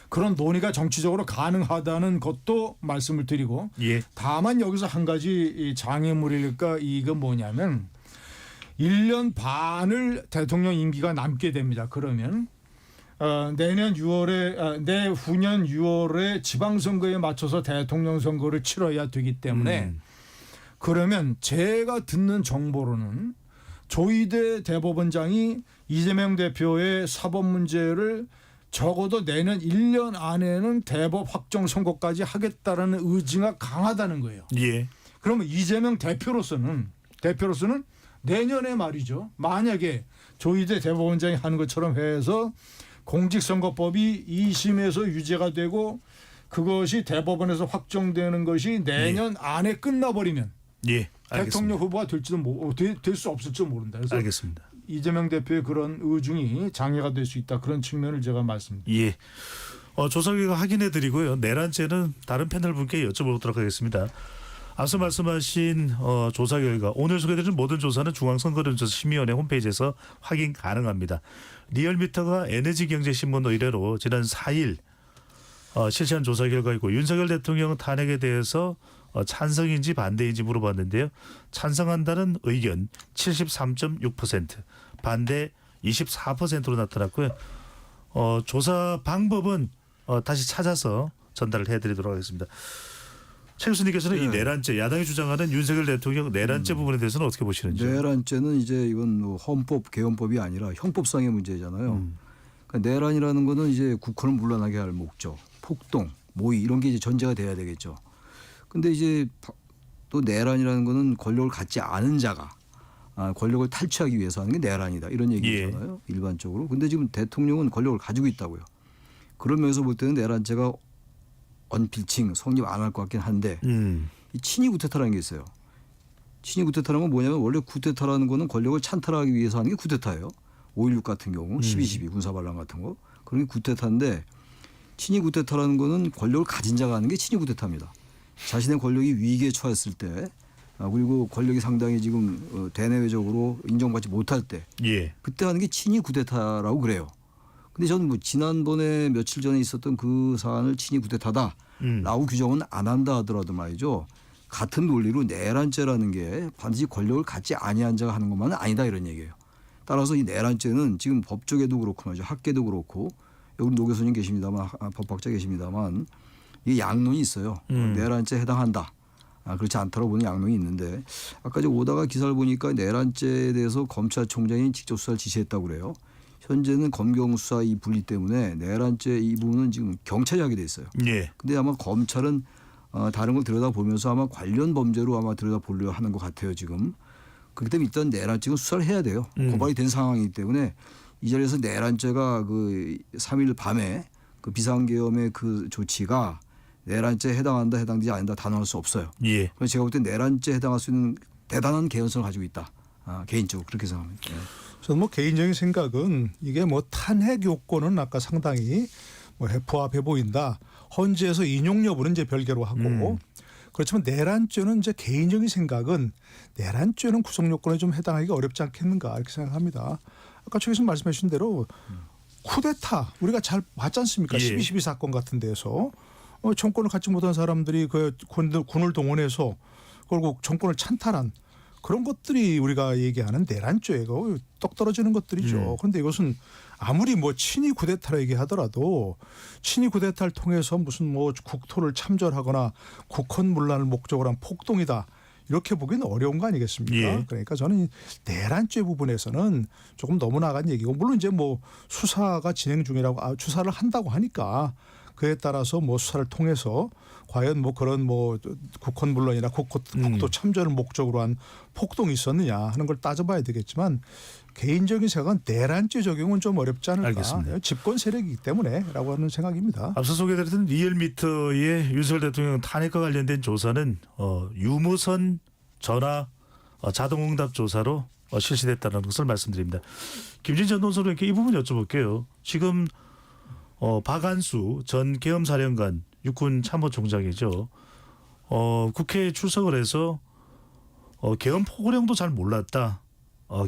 [SPEAKER 4] 그런 논의가 정치적으로 가능하다는 것도 말씀을 드리고
[SPEAKER 2] 예.
[SPEAKER 4] 다만 여기서 한 가지 이 장애물일까 이건 뭐냐면 1년 반을 대통령 임기가 남게 됩니다. 그러면 내후년 6월에 지방선거에 맞춰서 대통령 선거를 치러야 되기 때문에 그러면 제가 듣는 정보로는 조희대 대법원장이 이재명 대표의 사법 문제를 적어도 내년 1년 안에는 대법 확정 선고까지 하겠다라는 의지가 강하다는 거예요.
[SPEAKER 2] 예.
[SPEAKER 4] 그러면 이재명 대표로서는 내년에 말이죠. 만약에 조희대 대법원장이 하는 것처럼 해서 공직선거법이 2심에서 유죄가 되고 그것이 대법원에서 확정되는 것이 내년 안에 끝나버리면
[SPEAKER 2] 예. 알겠습니다.
[SPEAKER 4] 대통령 후보가 될지도 될 수 없을지도 모른다. 그래서
[SPEAKER 2] 알겠습니다.
[SPEAKER 4] 이재명 대표의 그런 의중이 장애가 될 수 있다. 그런 측면을 제가 말씀드립니다.
[SPEAKER 2] 예. 조사 결과 확인해 드리고요. 내란죄는 다른 패널 분께 여쭤보도록 하겠습니다. 앞서 말씀하신 조사 결과 오늘 소개드린 모든 조사는 중앙선거론조사심의위원회 홈페이지에서 확인 가능합니다. 리얼미터가 에너지경제신문 의뢰로 지난 4일 실시한 조사 결과이고 윤석열 대통령 탄핵에 대해서 찬성인지 반대인지 물어봤는데요. 찬성한다는 의견 73.6%, 반대 24%로 나타났고요. 조사 방법은 다시 찾아서 전달을 해드리도록 하겠습니다. 최 교수님께서는 이 내란죄, 야당이 주장하는 윤석열 대통령 내란죄 부분에 대해서는 어떻게 보시는지요?
[SPEAKER 5] 내란죄는 이제 이건 뭐 헌법 개헌법이 아니라 형법상의 문제잖아요. 그러니까 내란이라는 거는 이제 국헌을 문란하게 할 목적, 폭동, 모의 이런 게 이제 전제가 돼야 되겠죠. 근데 이제 또 내란이라는 거는 권력을 갖지 않은 자가 권력을 탈취하기 위해서 하는 게 내란이다 이런 얘기잖아요. 예. 일반적으로. 근데 지금 대통령은 권력을 가지고 있다고요. 그런 면에서 볼 때는 내란죄가 언필칭 성립 안 할 것 같긴 한데 이 친위 구테타라는 게 있어요. 친위 구테타라는 건 뭐냐면 원래 구테타라는 거는 권력을 찬탈하기 위해서 하는 게 구테타예요. 5.16 같은 경우 12.12 군사반란 같은 거 그런 게 구테타인데 친위 구테타라는 거는 권력을 가진 자가 하는 게 친위 구테타입니다. 자신의 권력이 위기에 처했을 때 그리고 권력이 상당히 지금 대내외적으로 인정받지 못할 때
[SPEAKER 2] 예.
[SPEAKER 5] 그때 하는 게 친위 구테타라고 그래요. 근데 저는 뭐 지난번에 며칠 전에 있었던 그 사안을 친위 구테타다라고 규정은 안 한다 하더라도 말이죠. 같은 논리로 내란죄라는 게 반드시 권력을 갖지 아니한 자가 하는 것만은 아니다 이런 얘기예요. 따라서 이 내란죄는 지금 법조계도 그렇고 말이죠. 학계도 그렇고 여기 노 교수님 계십니다만 법학자 계십니다만 이게 양론이 있어요. 내란죄에 해당한다. 그렇지 않다고 보는 양론이 있는데 아까 저 오다가 기사를 보니까 내란죄에 대해서 검찰총장이 직접 수사를 지시했다고 그래요. 현재는 검경 수사 이 분리 때문에 내란죄 이 부분은 지금 경찰이 하게 돼 있어요.
[SPEAKER 2] 예.
[SPEAKER 5] 근데 아마 검찰은 다른 걸 들여다보면서 아마 관련 범죄로 아마 들여다보려 하는 것 같아요 지금. 그렇기 때문에 일단 내란죄는 수사를 해야 돼요. 고발이 된 상황이기 때문에 이 자리에서 내란죄가 그 3일 밤에 그 비상계엄의 그 조치가 내란죄에 해당한다 해당되지 않는다 단언할 수 없어요.
[SPEAKER 2] 예.
[SPEAKER 5] 그래서 제가 볼 때 내란죄에 해당할 수 있는 대단한 개연성을 가지고 있다. 개인적으로 그렇게 생각합니다. 네.
[SPEAKER 6] 저는 뭐 개인적인 생각은 이게 뭐 탄핵 요건은 아까 상당히 뭐 부합해 보인다. 헌재에서 인용 여부는 이제 별개로 하고 그렇지만 내란죄는 이제 개인적인 생각은 내란죄는 구성 요건에 좀 해당하기가 어렵지 않겠는가 이렇게 생각합니다. 아까 최 교수님 말씀해 주신 대로 쿠데타 우리가 잘 봤지 않습니까?
[SPEAKER 2] 예.
[SPEAKER 6] 12.12 사건 같은 데서 정권을 갖지 못한 사람들이 그 군을 동원해서 결국 정권을 찬탈한 그런 것들이 우리가 얘기하는 내란죄고 떡 떨어지는 것들이죠. 그런데 이것은 아무리 뭐 친위 쿠데타라 얘기하더라도 친위 쿠데타를 통해서 무슨 뭐 국토를 참전하거나 국헌 문란을 목적으로 한 폭동이다. 이렇게 보기는 어려운 거 아니겠습니까?
[SPEAKER 2] 예.
[SPEAKER 6] 그러니까 저는 내란죄 부분에서는 조금 너무 나간 얘기고 물론 이제 뭐 수사가 진행 중이라고 수사를 한다고 하니까 그에 따라서 뭐 수사를 통해서 과연 뭐 그런 뭐 국헌 문란이나 국토 참전을 목적으로 한 폭동이 있었느냐 하는 걸 따져봐야 되겠지만 개인적인 생각은 내란죄 적용은 좀 어렵지 않을까.
[SPEAKER 2] 알겠습니다.
[SPEAKER 6] 집권 세력이기 때문에라고 하는 생각입니다.
[SPEAKER 2] 앞서 소개드렸던 리얼미터의 윤석열 대통령 탄핵과 관련된 조사는 유무선 전화 자동응답 조사로 실시됐다는 것을 말씀드립니다. 김진 전 논설위원께 이 부분 여쭤볼게요. 지금 박한수 전 계엄사령관 육군 참모총장이죠. 국회에 출석을 해서 계엄 포고령도 잘 몰랐다.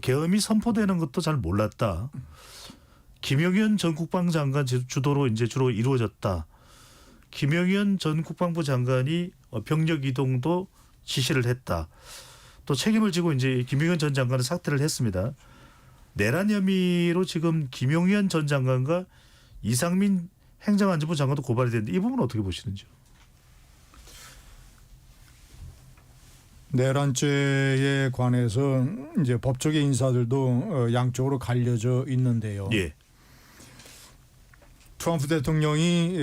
[SPEAKER 2] 계엄이 선포되는 것도 잘 몰랐다. 김영현 전 국방장관 주도로 이제 주로 이루어졌다. 김영현 전 국방부 장관이 병력 이동도 지시를 했다. 또 책임을 지고 이제 김영현 전 장관은 사퇴를 했습니다. 내란 혐의로 지금 김용현 전 장관과 이상민 행정안전부 장관도 고발이 됐는데 이 부분은 어떻게 보시는지요?
[SPEAKER 4] 내란죄에 관해서 이제 법조계 인사들도 양쪽으로 갈려져 있는데요.
[SPEAKER 2] 예.
[SPEAKER 4] 트럼프 대통령이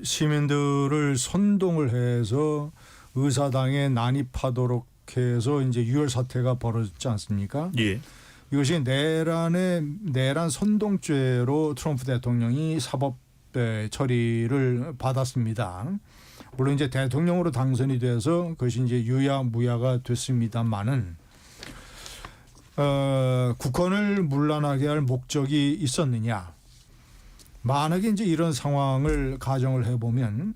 [SPEAKER 4] 시민들을 선동을 해서 의사당에 난입하도록 해서 이제 유혈 사태가 벌어졌지 않습니까?
[SPEAKER 2] 예.
[SPEAKER 4] 이것이 내란 선동죄로 트럼프 대통령이 사법 처리를 받았습니다. 물론 이제 대통령으로 당선이 돼서 그것이 이제 유야무야가 됐습니다만은 국헌을 문란하게 할 목적이 있었느냐? 만약에 이제 이런 상황을 가정을 해보면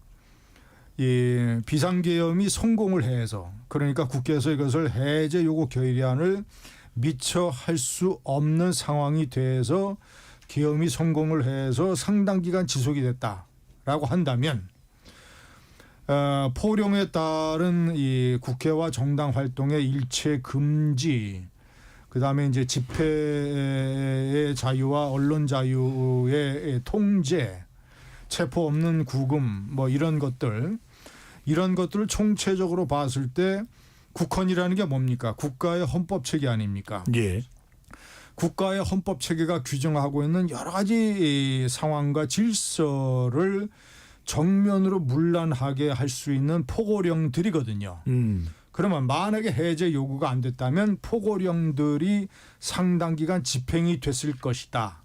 [SPEAKER 4] 이 비상계엄이 성공을 해서 그러니까 국회에서 이것을 해제 요구 결의안을 미처 할 수 없는 상황이 돼서 계엄이 성공을 해서 상당 기간 지속이 됐다라고 한다면 포령에 따른 이 국회와 정당 활동의 일체 금지, 그다음에 이제 집회의 자유와 언론 자유의 통제, 체포 없는 구금 뭐 이런 것들을 총체적으로 봤을 때 국헌이라는 게 뭡니까? 국가의 헌법 체계 아닙니까?
[SPEAKER 2] 예.
[SPEAKER 4] 국가의 헌법 체계가 규정하고 있는 여러 가지 상황과 질서를 정면으로 문란하게 할 수 있는 포고령들이거든요. 그러면 만약에 해제 요구가 안 됐다면 포고령들이 상당 기간 집행이 됐을 것이다.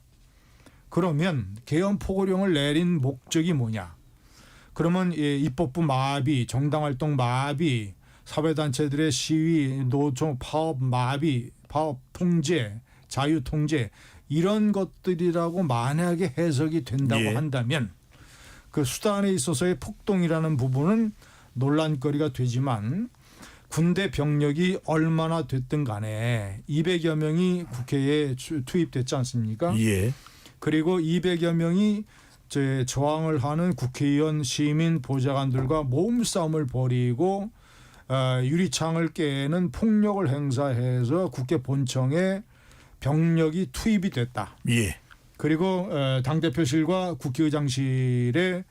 [SPEAKER 4] 그러면 계엄 포고령을 내린 목적이 뭐냐? 그러면 입법부 마비, 정당활동 마비, 사회단체들의 시위, 노조 파업 마비, 파업 통제, 자유 통제 이런 것들이라고 만약에 해석이 된다고
[SPEAKER 2] 예.
[SPEAKER 4] 한다면 그 수단에 있어서의 폭동이라는 부분은 논란거리가 되지만 군대 병력이 얼마나 됐든 간에 200여 명이 국회에 투입됐지 않습니까?
[SPEAKER 2] 예.
[SPEAKER 4] 그리고 200여 명이 저항을 하는 국회의원, 시민, 보좌관들과 몸싸움을 벌이고 유리창을 깨는 폭력을 행사해서 국회 본청에 병력이 투입이 됐다.
[SPEAKER 2] 예.
[SPEAKER 4] 그리고 당대표실과 국회의장실에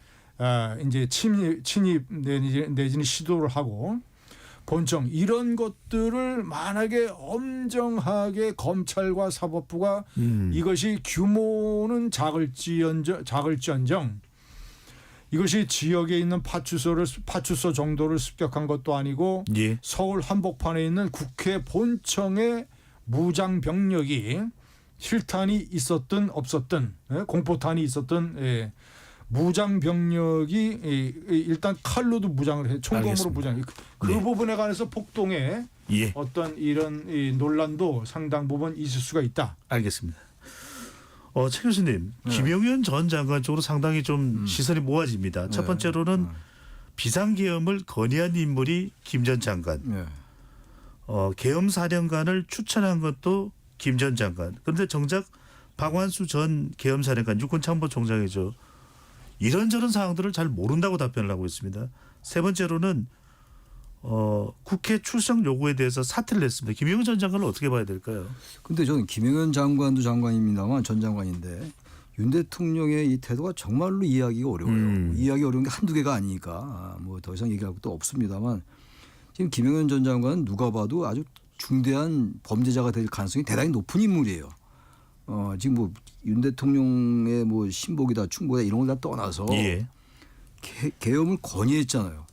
[SPEAKER 4] 이제 침입 내지는 시도를 하고 본청 이런 것들을 만약에 엄정하게 검찰과 사법부가 이것이 규모는 작을지언정 이것이 지역에 있는 파출소 정도를 습격한 것도 아니고
[SPEAKER 2] 예.
[SPEAKER 4] 서울 한복판에 있는 국회 본청에 무장 병력이 실탄이 있었든 없었든 공포탄이 있었든 무장 병력이 일단 칼로도 무장을 해 총검으로
[SPEAKER 2] 알겠습니다.
[SPEAKER 4] 무장. 그
[SPEAKER 2] 네.
[SPEAKER 4] 부분에 관해서 폭동에
[SPEAKER 2] 예.
[SPEAKER 4] 어떤 이런 논란도 상당 부분 있을 수가 있다.
[SPEAKER 2] 알겠습니다. 최 교수님, 김용현 전 장관 쪽으로 상당히 좀 시선이 모아집니다. 첫 번째로는 비상계엄을 건의한 인물이 김 전 장관. 계엄사령관을 추천한 것도 김 전 장관. 그런데 정작 박완수 전 계엄사령관 육군참모총장이죠. 이런저런 사항들을 잘 모른다고 답변을 하고 있습니다. 세 번째로는 국회 출석 요구에 대해서 사퇴를 했습니다. 김용현 전 장관을 어떻게 봐야 될까요?
[SPEAKER 5] 근데 저는 김영현 장관도 장관입니다만 전 장관인데 윤 대통령의 이 태도가 정말로 이해하기가 어려워요. 이해하기 어려운 게 한두 개가 아니니까 뭐 더 이상 얘기할 것도 없습니다만 지금 김영현 전 장관은 누가 봐도 아주 중대한 범죄자가 될 가능성이 대단히 높은 인물이에요. 지금 뭐 윤 대통령의 뭐 신복이다 충고다 이런 걸 다 떠나서
[SPEAKER 2] 예.
[SPEAKER 5] 계엄을 건의했잖아요.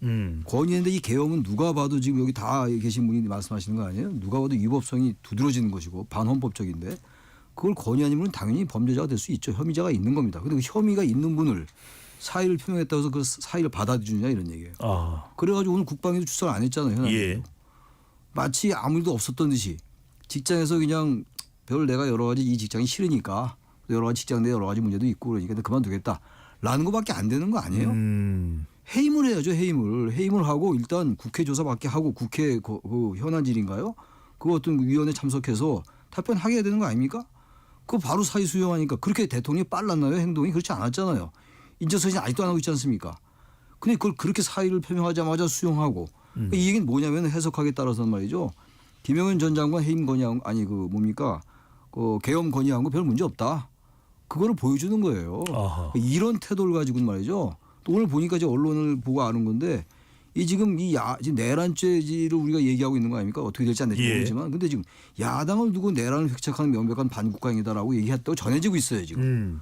[SPEAKER 5] 건의했는데 이 계엄은 누가 봐도 지금 여기 다 계신 분이 말씀하시는 거 아니에요? 누가 봐도 위법성이 두드러지는 것이고 반헌법적인데 그걸 건의한 인물은 당연히 범죄자가 될 수 있죠. 혐의자가 있는 겁니다. 그런데 그 혐의가 있는 분을 사의를 표명했다고 해서 그 사의를 받아주느냐 이런 얘기예요. 그래가지고 오늘 국방위도 출석 안 했잖아요. 현안에도.
[SPEAKER 2] 예.
[SPEAKER 5] 마치 아무 일도 없었던 듯이 직장에서 그냥 별 내가 여러 가지 이 직장이 싫으니까 여러 가지 직장 내 여러 가지 문제도 있고 그러니까 그만두겠다라는 것밖에 안 되는 거 아니에요? 해임을 해야죠. 해임을 하고 일단 국회 조사 받게 하고 국회 그 현안질인가요? 그 어떤 위원회 참석해서 답변하게 해야 되는 거 아닙니까? 그거 바로 사의 수용하니까 그렇게 대통령이 빨랐나요? 행동이 그렇지 않았잖아요. 인정서신 아직도 안 하고 있지 않습니까? 근데 그걸 그렇게 사의를 표명하자마자 수용하고 이 얘기는 뭐냐면 해석하기에 따라서는 말이죠. 김영현 전 장관 해임 건의한 아니 그 뭡니까? 그 계엄 건의한 거 별 문제 없다. 그거를 보여주는 거예요.
[SPEAKER 2] 아하.
[SPEAKER 5] 이런 태도를 가지고는 말이죠. 또 오늘 보니까 이제 언론을 보고 아는 건데 이 지금 지금 내란죄지를 우리가 얘기하고 있는 거 아닙니까? 어떻게 될지 안 될지
[SPEAKER 2] 예.
[SPEAKER 5] 모르지만 근데 지금 야당을 두고 내란을 획책하는 명백한 반국가행위다라고 얘기했다고 전해지고 있어요 지금.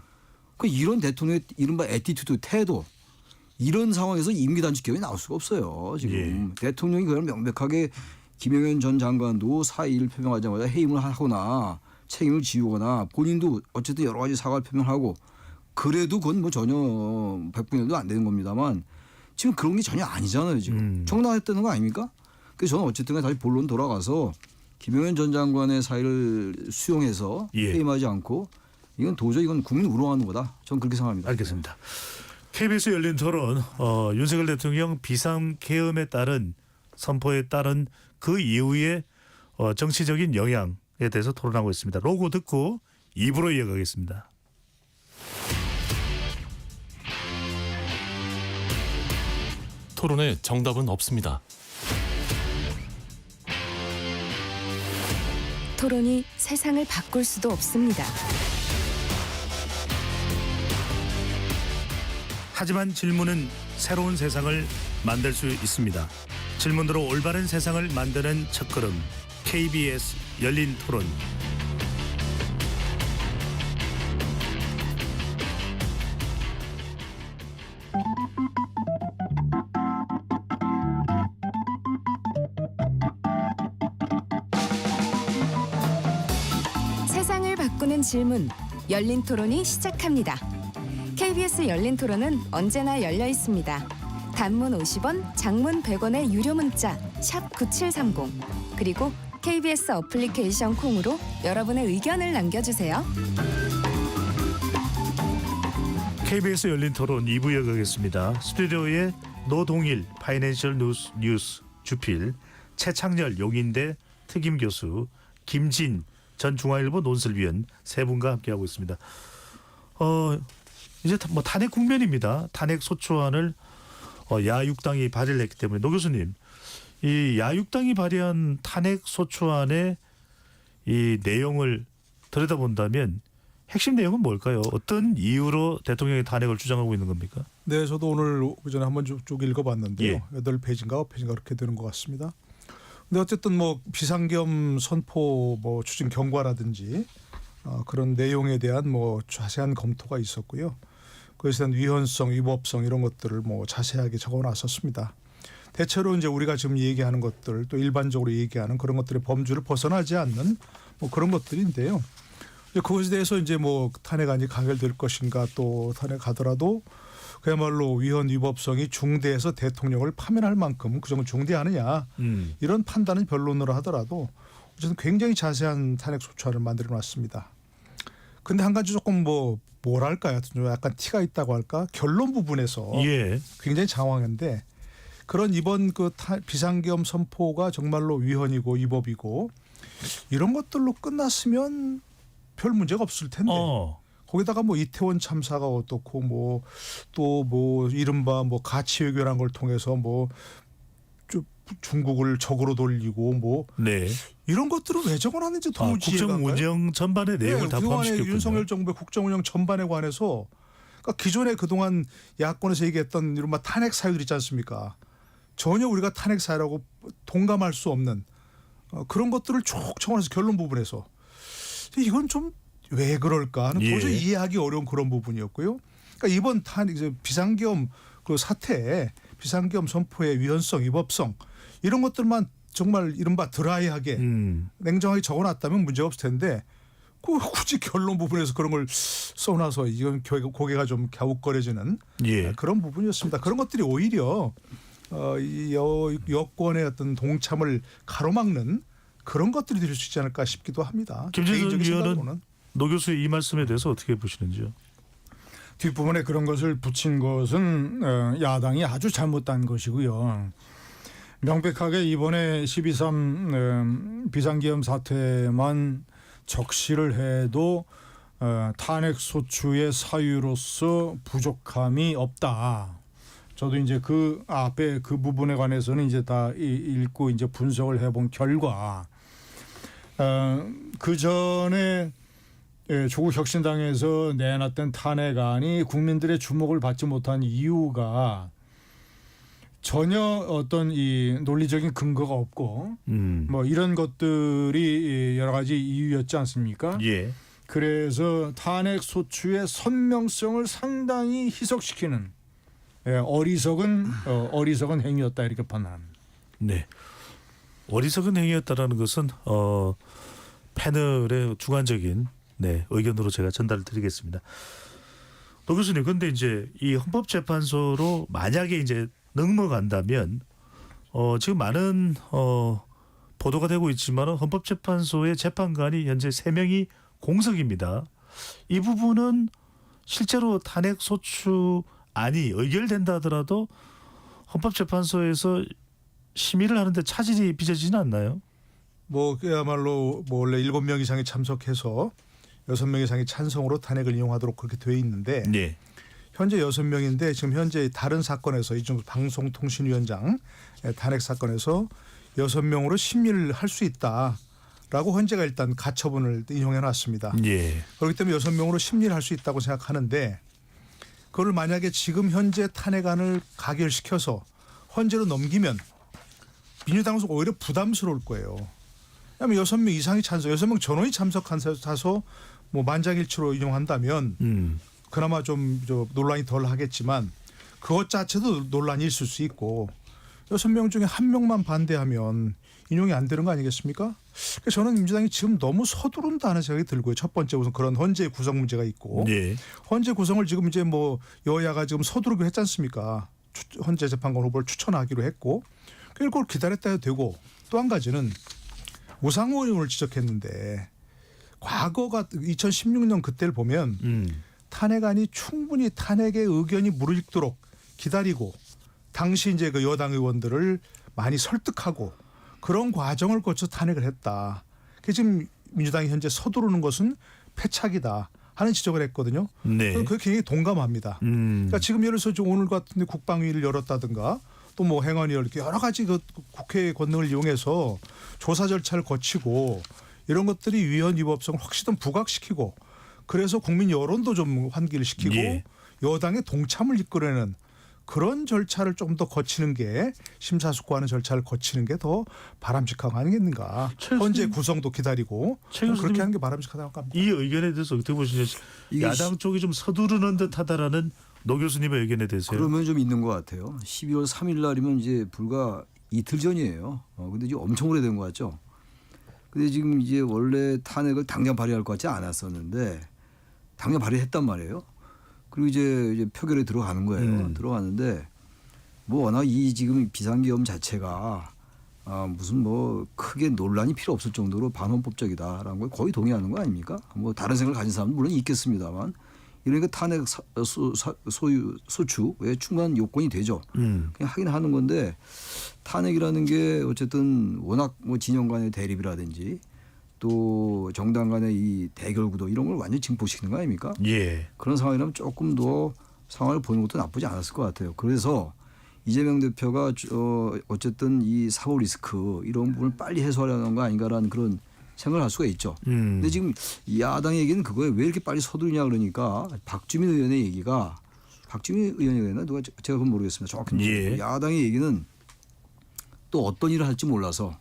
[SPEAKER 5] 그 이런 대통령의 이른바 애티튜드 태도 이런 상황에서 임기단축 계획이 나올 수가 없어요. 지금 대통령이 그걸 명백하게 김영현 전 장관도 사의를 표명하자마자 해임을 하거나 책임을 지우거나 본인도 어쨌든 여러 가지 사과를 표명하고 그래도 그건 뭐 전혀 100분의 1도 안 되는 겁니다만 지금 그런 게 전혀 아니잖아요. 지금 정당했다는 거 아닙니까? 그래서 저는 어쨌든 다시 본론 돌아가서 김영현 전 장관의 사의를 수용해서 해임하지 않고 이건 도저히 이건 국민 우롱하는 거다. 저는 그렇게 생각합니다.
[SPEAKER 2] 알겠습니다. KBS 열린 토론 윤석열 대통령 비상계엄에 따른 선포에 따른 그 이후의 정치적인 영향에 대해서 토론하고 있습니다. 로고 듣고 2부로 이어가겠습니다.
[SPEAKER 3] 토론에 정답은 없습니다.
[SPEAKER 7] 토론이 세상을 바꿀 수도 없습니다.
[SPEAKER 2] 하지만 질문은 새로운 세상을 만들 수 있습니다. 질문으로 올바른 세상을 만드는 첫걸음 KBS 열린 토론.
[SPEAKER 7] 세상을 바꾸는 질문, 열린 토론이 시작합니다. KBS 열린 토론은 언제나 열려 있습니다. 단문 50원, 장문 100원의 유료 문자 샵 9730 그리고 KBS 어플리케이션 콩으로 여러분의 의견을 남겨주세요.
[SPEAKER 2] KBS 열린 토론 2부 이어가겠습니다. 스튜디오에 노동일 파이낸셜 뉴스 주필, 최창렬 용인대 특임 교수, 김진 전 중앙일보 논설위원 세 분과 함께하고 있습니다. 이제 뭐 탄핵 국면입니다. 탄핵 소추안을 야육당이 발의를 했기 때문에 노 교수님, 이 야육당이 발의한 탄핵 소추안의 이 내용을 들여다본다면 핵심 내용은 뭘까요? 어떤 이유로 대통령이 탄핵을 주장하고 있는 겁니까?
[SPEAKER 6] 네, 저도 오늘 그전에 한번 쭉 읽어봤는데요.
[SPEAKER 2] 예.
[SPEAKER 6] 8페이지인가 9페이지인가 그렇게 되는 것 같습니다. 근데 어쨌든 뭐 비상계엄 선포 뭐 추진 경과라든지 그런 내용에 대한 뭐 자세한 검토가 있었고요. 그것에 대한 위헌성, 위법성 이런 것들을 뭐 자세하게 적어놨었습니다. 대체로 이제 우리가 지금 얘기하는 것들 또 일반적으로 얘기하는 그런 것들의 범주를 벗어나지 않는 뭐 그런 것들인데요. 그것에 대해서 이제 뭐 탄핵안이 가결될 것인가 또 탄핵하더라도 그야말로 위헌 위법성이 중대해서 대통령을 파면할 만큼 그 정도 중대하느냐 이런 판단은 변론으로 하더라도 어쨌든 굉장히 자세한 탄핵 소추안을 만들어 놨습니다. 근데 한 가지 조금 뭐랄까요? 약간 티가 있다고 할까? 결론 부분에서 굉장히 장황한데 그런 이번 그 비상계엄 선포가 정말로 위헌이고 위법이고 이런 것들로 끝났으면 별 문제가 없을 텐데 거기다가 뭐 이태원 참사가 어떻고 또 이른바 가치 외교라는 걸 통해서 중국을 적으로 돌리고 이런 것들을 왜 적어놨는지 도무지 이해가 안 가요.
[SPEAKER 2] 국정 운영 전반의 내용을 다 포함시켰군요.
[SPEAKER 6] 윤석열 정부의 국정 운영 전반에 관해서 그러니까 기존에 그동안 야권에서 얘기했던 이른바 탄핵 사유들 있지 않습니까? 전혀 우리가 탄핵 사유라고 동감할 수 없는 그런 것들을 쭉 적어놔서 결론 부분에서 이건 좀 왜 그럴까 하는 도저히 이해하기 어려운 그런 부분이었고요. 그러니까 이번 비상계엄 그 사태에 비상계엄 선포의 위헌성, 위법성 이런 것들만 정말 이른바 드라이하게 냉정하게 적어놨다면 문제가 없을 텐데 굳이 결론 부분에서 그런 걸 써놔서 이건 고개가 좀 갸웃거려지는 그런 부분이었습니다. 그런 것들이 오히려 이 여권의 어떤 동참을 가로막는 그런 것들이 될 수 있지 않을까 싶기도 합니다.
[SPEAKER 2] 김재선
[SPEAKER 6] 개인적인
[SPEAKER 2] 위원은
[SPEAKER 6] 생각으로는.
[SPEAKER 2] 노 교수의 이 말씀에 대해서 어떻게 보시는지요?
[SPEAKER 4] 뒷부분에 그런 것을 붙인 것은 야당이 아주 잘못한 것이고요. 명백하게 이번에 12.3 비상계엄 사태만 적시를 해도 탄핵 소추의 사유로서 부족함이 없다. 저도 이제 그 앞에 그 부분에 관해서는 이제 다 읽고 이제 분석을 해본 결과 그 전에 조국 혁신당에서 내놨던 탄핵안이 국민들의 주목을 받지 못한 이유가 전혀 어떤 이 논리적인 근거가 없고 뭐 이런 것들이 여러 가지 이유였지 않습니까?
[SPEAKER 2] 예.
[SPEAKER 4] 그래서 탄핵 소추의 선명성을 상당히 희석시키는 어리석은 행위였다 이렇게 판단합니다.
[SPEAKER 2] 네. 어리석은 행위였다라는 것은 패널의 주관적인 의견으로 제가 전달을 드리겠습니다. 노 교수님, 근데 이제 이 헌법재판소로 만약에 이제 넘어간다면 지금 많은 보도가 되고 있지만 헌법재판소의 재판관이 현재 3명이 공석입니다. 이 부분은 실제로 탄핵 소추안이 의결된다 하더라도 헌법재판소에서 심의를 하는데 차질이 빚어지지는 않나요?
[SPEAKER 6] 뭐 그야말로 뭐 원래 7명 이상이 참석해서 6명 이상이 찬성으로 탄핵을 인용하도록 그렇게 돼 있는데
[SPEAKER 2] 네.
[SPEAKER 6] 현재 6명인데 지금 현재 다른 사건에서 이중 방송통신위원장 탄핵 사건에서 6명으로 심의를 할 수 있다라고 헌재가 일단 가처분을 인용해 놨습니다.
[SPEAKER 2] 예.
[SPEAKER 6] 그렇기 때문에 6명으로 심의를 할 수 있다고 생각하는데 그걸 만약에 지금 현재 탄핵안을 가결시켜서 헌재로 넘기면 민주당은 오히려 부담스러울 거예요. 왜냐하면 6명 이상이 찬성, 6명 전원이 참석해서 뭐 만장일치로 인용한다면 그나마 좀 논란이 덜 하겠지만 그것 자체도 논란이 있을 수 있고 6명 중에 1명만 반대하면 인용이 안 되는 거 아니겠습니까? 그래서 저는 민주당이 지금 너무 서두른다는 생각이 들고요. 첫 번째 우선 그런 헌재 구성 문제가 있고
[SPEAKER 2] 네.
[SPEAKER 6] 헌재 구성을 지금 이제 뭐 여야가 지금 서두르기로 했지 않습니까? 헌재 재판관 후보를 추천하기로 했고 그걸 기다렸다 해도 되고 또 한 가지는 우상호 의원을 지적했는데 과거가 2016년 그때를 보면 탄핵안이 충분히 탄핵의 의견이 무르익도록 기다리고 당시 이제 그 여당 의원들을 많이 설득하고 그런 과정을 거쳐 탄핵을 했다. 그래서 지금 민주당이 현재 서두르는 것은 패착이다 하는 지적을 했거든요.
[SPEAKER 2] 네.
[SPEAKER 6] 그게 굉장히 동감합니다. 그러니까 지금 예를 들어서 오늘 같은 데 국방위를 열었다든가 또 뭐 행안위를 이렇게 여러 가지 그 국회의 권능을 이용해서 조사 절차를 거치고 이런 것들이 위헌 위법성을 확실히 부각시키고 그래서 국민 여론도 좀 환기를 시키고
[SPEAKER 2] 예.
[SPEAKER 6] 여당의 동참을 이끌어내는 그런 절차를 좀 더 거치는 게 심사숙고하는 절차를 거치는 게 더 바람직한 거 아니겠는가. 현재 구성도 기다리고 그렇게 하는 게 바람직하다고 합니다.
[SPEAKER 2] 이 의견에 대해서 어떻게 보시는지 야당 쪽이 좀 서두르는 듯하다라는 노 교수님의 의견에 대해서요.
[SPEAKER 5] 그러면 좀 있는 것 같아요. 12월 3일 날이면 이제 불과 이틀 전이에요. 근데 지금 엄청 오래된 것 같죠. 근데 지금 이제 원래 탄핵을 당장 발의할 것 같지 않았었는데 당장 발의했단 말이에요. 그리고 이제 표결에 들어가는 거예요. 들어가는데 뭐 워낙 이 지금 비상계엄 자체가 무슨 뭐 크게 논란이 필요 없을 정도로 반헌법적이다라는 걸 거의 동의하는 거 아닙니까? 뭐 다른 생각을 가진 사람은 물론 있겠습니다만 이러니까 탄핵 소추에 충분한 요건이 되죠. 그냥 하긴 하는 건데 탄핵이라는 게 어쨌든 워낙 뭐 진영 간의 대립이라든지 또 정당 간의 이 대결 구도 이런 걸 완전히 증폭시키는 거 아닙니까?
[SPEAKER 2] 예.
[SPEAKER 5] 그런 상황이라면 조금 더 상황을 보는 것도 나쁘지 않았을 것 같아요. 그래서 이재명 대표가 어쨌든 이 사고 리스크 이런 부분을 빨리 해소하려는 거 아닌가라는 그런 생각을 할 수가 있죠. 근데 지금 야당 얘기는 그거에 왜 이렇게 빨리 서두르냐 그러니까 박주민 의원의 얘기가 박주민 의원이 그랬나 누가 제가 그건 모르겠습니다. 정확히
[SPEAKER 2] 예.
[SPEAKER 5] 야당의 얘기는 또 어떤 일을 할지 몰라서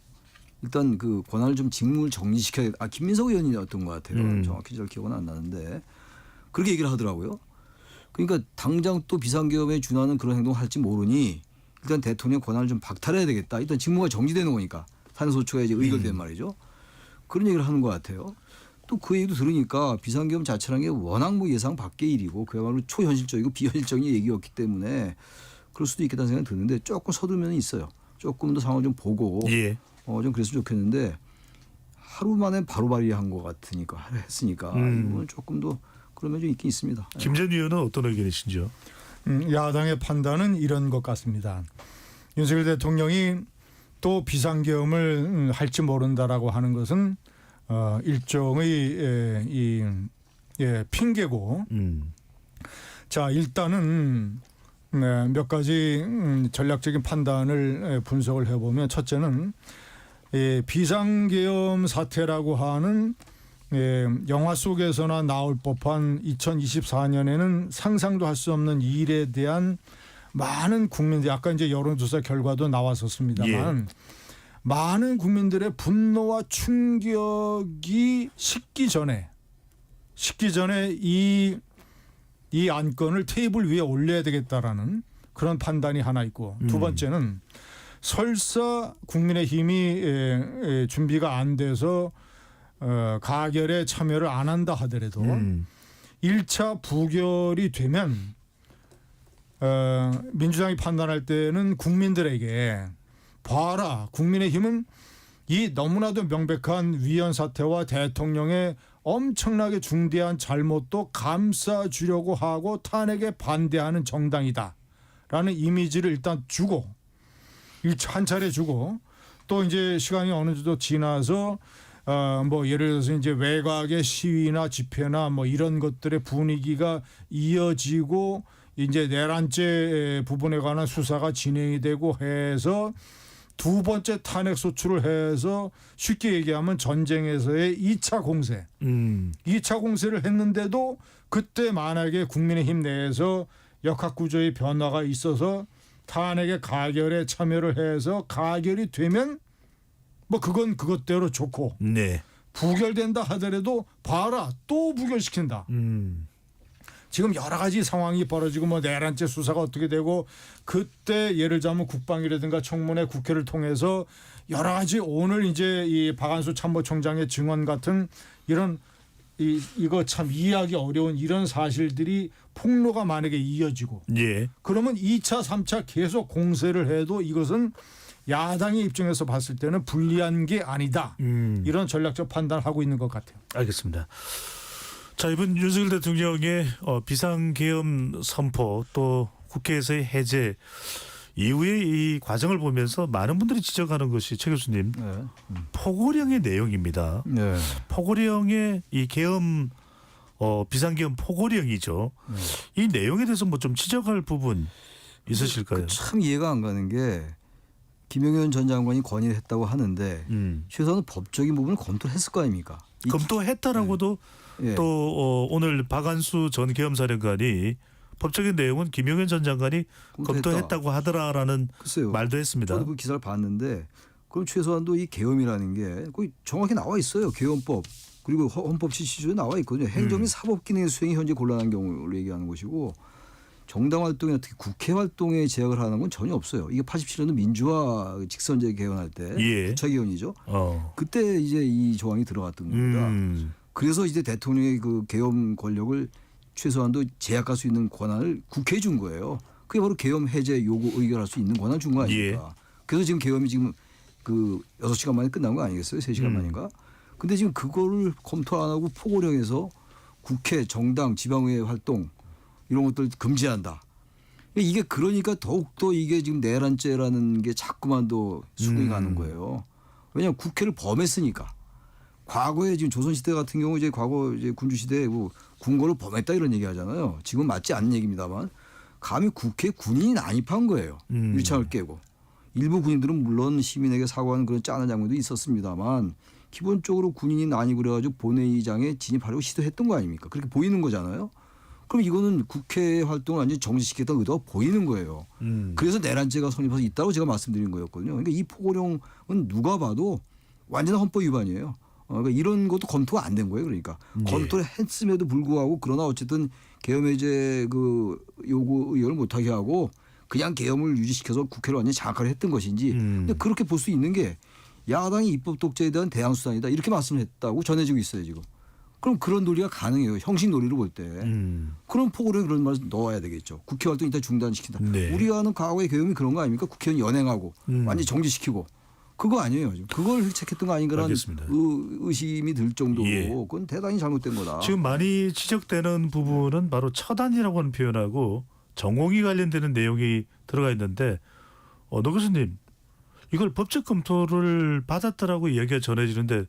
[SPEAKER 5] 일단 그 권한을 좀 직무를 정리시켜야 김민석 의원이었던 것 같아요. 정확히 잘 기억은 안 나는데 그렇게 얘기를 하더라고요. 그러니까 당장 또 비상계엄에 준하는 그런 행동을 할지 모르니 일단 대통령 권한을 좀 박탈해야 되겠다. 일단 직무가 정지되는 거니까 탄소추가 이제 의결된 말이죠. 그런 얘기를 하는 것 같아요. 또 그 얘기도 들으니까 비상계엄 자체라는 게 워낙 뭐 예상 밖의 일이고 그야말로 초현실적이고 비현실적인 얘기였기 때문에 그럴 수도 있겠다는 생각이 드는데 조금 서두르면 있어요. 조금 더 상황을 좀 보고
[SPEAKER 2] 예.
[SPEAKER 5] 좀 그랬으면 좋겠는데 하루 만에 바로 발의한 것 같으니까 했으니까 이건 조금 더 그러면 좀 있긴 있습니다. 예.
[SPEAKER 2] 김 전 의원은 어떤 의견이신지요?
[SPEAKER 4] 야당의 판단은 이런 것 같습니다. 윤석열 대통령이 또 비상계엄을 할지 모른다라고 하는 것은 일종의 핑계고, 자 일단은 몇 가지 전략적인 판단을 분석을 해보면, 첫째는 비상계엄 사태라고 하는 영화 속에서나 나올 법한 2024년에는 상상도 할 수 없는 일에 대한 많은 국민들, 아까 이제 여론조사 결과도 나왔었습니다만, 많은 국민들의 분노와 충격이 식기 전에 이 안건을 테이블 위에 올려야 되겠다라는 그런 판단이 하나 있고, 두 번째는 설사 국민의힘이 준비가 안 돼서 가결에 참여를 안 한다 하더라도 1차 부결이 되면 민주당이 판단할 때는 국민들에게 봐라, 국민의힘은 이 너무나도 명백한 위헌 사태와 대통령의 엄청나게 중대한 잘못도 감싸주려고 하고 탄핵에 반대하는 정당이다라는 이미지를 일단 주고, 한 차례 주고, 또 이제 시간이 어느 정도 지나서 뭐 예를 들어서 이제 외곽의 시위나 집회나 뭐 이런 것들의 분위기가 이어지고 이제 내란죄 부분에 관한 수사가 진행이 되고 해서 두 번째 탄핵 소추를 해서 쉽게 얘기하면 전쟁에서의 2차 공세, 2차 공세를 했는데도 그때 만약에 국민의힘 내에서 역학구조의 변화가 있어서 탄핵의 가결에 참여를 해서 가결이 되면 뭐 그건 그것대로 좋고,
[SPEAKER 2] 네.
[SPEAKER 4] 부결된다 하더라도 봐라, 또 부결시킨다. 지금 여러 가지 상황이 벌어지고 뭐 내란죄 수사가 어떻게 되고, 그때 예를 들자면 국방이라든가 청문회 국회를 통해서 여러 가지 오늘 이제 이 박한수 참모총장의 증언 같은 이런 이거 참 이해하기 어려운 이런 사실들이 폭로가 만약에 이어지고, 그러면 2차 3차 계속 공세를 해도 이것은 야당의 입장에서 봤을 때는 불리한 게 아니다. 이런 전략적 판단을 하고 있는 것 같아요.
[SPEAKER 2] 알겠습니다. 자, 이번 윤석열 대통령의 비상계엄 선포, 또 국회에서의 해제 이후의 이 과정을 보면서 많은 분들이 지적하는 것이, 최 교수님, 포고령의 내용입니다.
[SPEAKER 5] 네.
[SPEAKER 2] 포고령의 이 계엄 비상계엄 포고령이죠. 이 내용에 대해서 뭐 좀 지적할 부분 있으실까요?
[SPEAKER 5] 참 이해가 안 가는 게, 김용현 전 장관이 건의를 했다고 하는데 최소한 법적인 부분을 검토를 했을 거 아닙니까?
[SPEAKER 2] 검토했다라고도 또 오늘 박한수 전 계엄사령관이 법적인 내용은 김용현 전 장관이 검토했다고 하더라라는
[SPEAKER 5] 글쎄요.
[SPEAKER 2] 말도 했습니다.
[SPEAKER 5] 저도 그 기사를 봤는데, 그럼 최소한도 이 계엄이라는 게 거의 정확히 나와 있어요. 계엄법, 그리고 헌법 77조에 나와 있거든요. 행정위 사법 기능의 수행이 현재 곤란한 경우를 얘기하는 것이고, 정당 활동이나 특히 국회 활동에 제약을 하는 건 전혀 없어요. 이게 87년도 민주화 직선제 개헌할 때 부차 개헌이죠. 그때 이제 이 조항이 들어갔던 겁니다. 그래서 이제 대통령의 그 계엄 권력을 최소한도 제약할 수 있는 권한을 국회에 준 거예요. 그게 바로 계엄 해제 요구 의결할 수 있는 권한 준 거 아닙니까? 그래서 지금 계엄이 지금 그 6시간 만에 끝난 거 아니겠어요? 3시간 만인가? 근데 지금 그거를 검토 안 하고 포고령에서 국회, 정당, 지방의회 활동 이런 것들 금지한다. 이게 그러니까 더욱더 이게 지금 내란죄라는 게 자꾸만 더 수긍이 가는 거예요. 왜냐하면 국회를 범했으니까. 과거에 지금 조선시대 같은 경우 이제 과거 이제 군주시대에 뭐 군거를 범했다 이런 얘기 하잖아요. 지금 맞지 않는 얘기입니다만, 감히 국회에 군인이 난입한 거예요. 유창을 깨고. 일부 군인들은 물론 시민에게 사과하는 그런 짠한 장면도 있었습니다만, 기본적으로 군인이 난입을 해가지고 본회의장에 진입하려고 시도했던 거 아닙니까? 그렇게 보이는 거잖아요. 그럼 이거는 국회 활동을 완전히 정지시키겠다는 의도가 보이는 거예요. 그래서 내란죄가 성립해서 있다고 제가 말씀드린 거였거든요. 그러니까 이 포고령은 누가 봐도 완전한 헌법 위반이에요. 그러니까 이런 것도 검토가 안 된 거예요. 그러니까 검토를 했음에도 불구하고, 그러나 어쨌든 계엄 해제 그 요구 의결을 못하게 하고 그냥 계엄을 유지시켜서 국회를 완전히 장악을 했던 것인지, 근데 그렇게 볼 수 있는 게 야당이 입법 독재에 대한 대항 수단이다 이렇게 말씀을 했다고 전해지고 있어요 지금. 그럼 그런 논리가 가능해요. 형식 논리로 볼 때. 그럼 포고령에 그런 말을 넣어야 되겠죠. 국회 활동 일단 중단시킨다. 우리가 하는 과거의 계엄이 그런 거 아닙니까? 국회의원 연행하고 완전히 정지시키고 그거 아니에요. 그걸 획책했던 거 아닌가라는
[SPEAKER 2] 알겠습니다.
[SPEAKER 5] 의심이 들 정도로
[SPEAKER 2] 예.
[SPEAKER 5] 그건 대단히 잘못된 거다.
[SPEAKER 2] 지금 많이 지적되는 부분은 바로 처단이라고 하는 표현하고 전공이 관련되는 내용이 들어가 있는데 노 교수님 이걸 법적 검토를 받았다라고 이야기가 전해지는데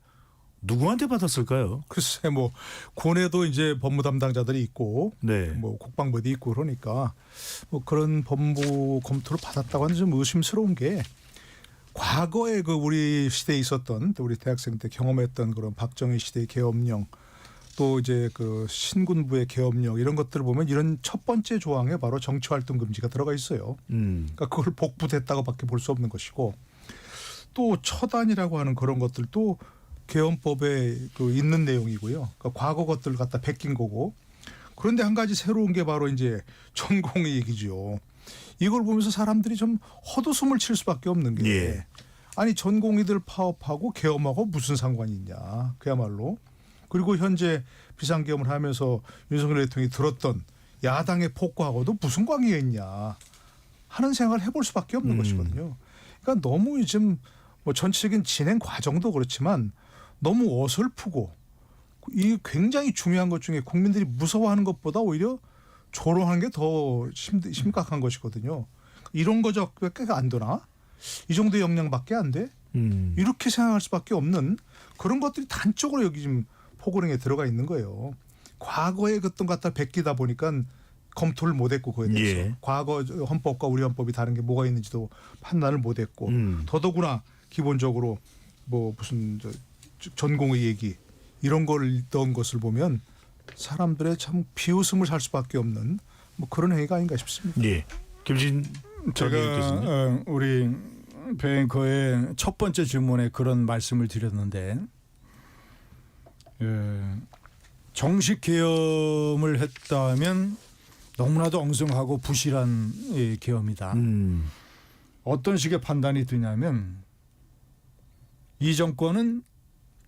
[SPEAKER 2] 누구한테 받았을까요?
[SPEAKER 6] 글쎄 뭐 군에도 이제 법무 담당자들이 있고
[SPEAKER 2] 네.
[SPEAKER 6] 뭐 국방부도 있고 그러니까 뭐 그런 법무 검토를 받았다고 하는 좀 의심스러운 게 과거에 그 우리 시대에 있었던 또 우리 대학생 때 경험했던 그런 박정희 시대의 계엄령 또 이제 그 신군부의 계엄령 이런 것들을 보면 이런 첫 번째 조항에 바로 정치활동 금지가 들어가 있어요. 그러니까 그걸 복부됐다고밖에 볼 수 없는 것이고 또 처단이라고 하는 그런 것들도 계엄법에 그 있는 내용이고요. 그러니까 과거 것들을 갖다 베낀 거고 그런데 한 가지 새로운 게 바로 이제 전공의 얘기죠. 이걸 보면서 사람들이 좀 헛웃음을 칠 수밖에 없는 게
[SPEAKER 2] 예.
[SPEAKER 6] 아니 전공의들 파업하고 계엄하고 무슨 상관이 있냐 그야말로. 그리고 현재 비상계엄을 하면서 윤석열 대통령이 들었던 야당의 폭거하고도 무슨 관계가 있냐 하는 생각을 해볼 수밖에 없는 것이거든요. 그러니까 너무 요즘 뭐 전체적인 진행 과정도 그렇지만 너무 어설프고 이 굉장히 중요한 것 중에 국민들이 무서워하는 것보다 오히려 조롱하는 게 더 심각한 것이거든요. 이런 거저밖에 안 되나? 이 정도의 역량밖에 안 돼? 이렇게 생각할 수밖에 없는 그런 것들이 단적으로 여기 지금 포고령에 들어가 있는 거예요. 과거에 어떤 것 갖다 베끼다 보니까 검토를 못했고 그에 대해서
[SPEAKER 2] 예.
[SPEAKER 6] 과거 헌법과 우리 헌법이 다른 게 뭐가 있는지도 판단을 못했고 더더구나 기본적으로 뭐 무슨 전공의 얘기 이런 걸 넣은 것을 보면 사람들의 참 비웃음을 살 수밖에 없는 뭐 그런 행위가 아닌가 싶습니다.
[SPEAKER 2] 예. 김진
[SPEAKER 4] 제가 우리 뱅커의 첫 번째 질문에 그런 말씀을 드렸는데 정식 계엄을 했다면 너무나도 엉성하고 부실한 계엄이다. 어떤 식의 판단이 드냐면 이 정권은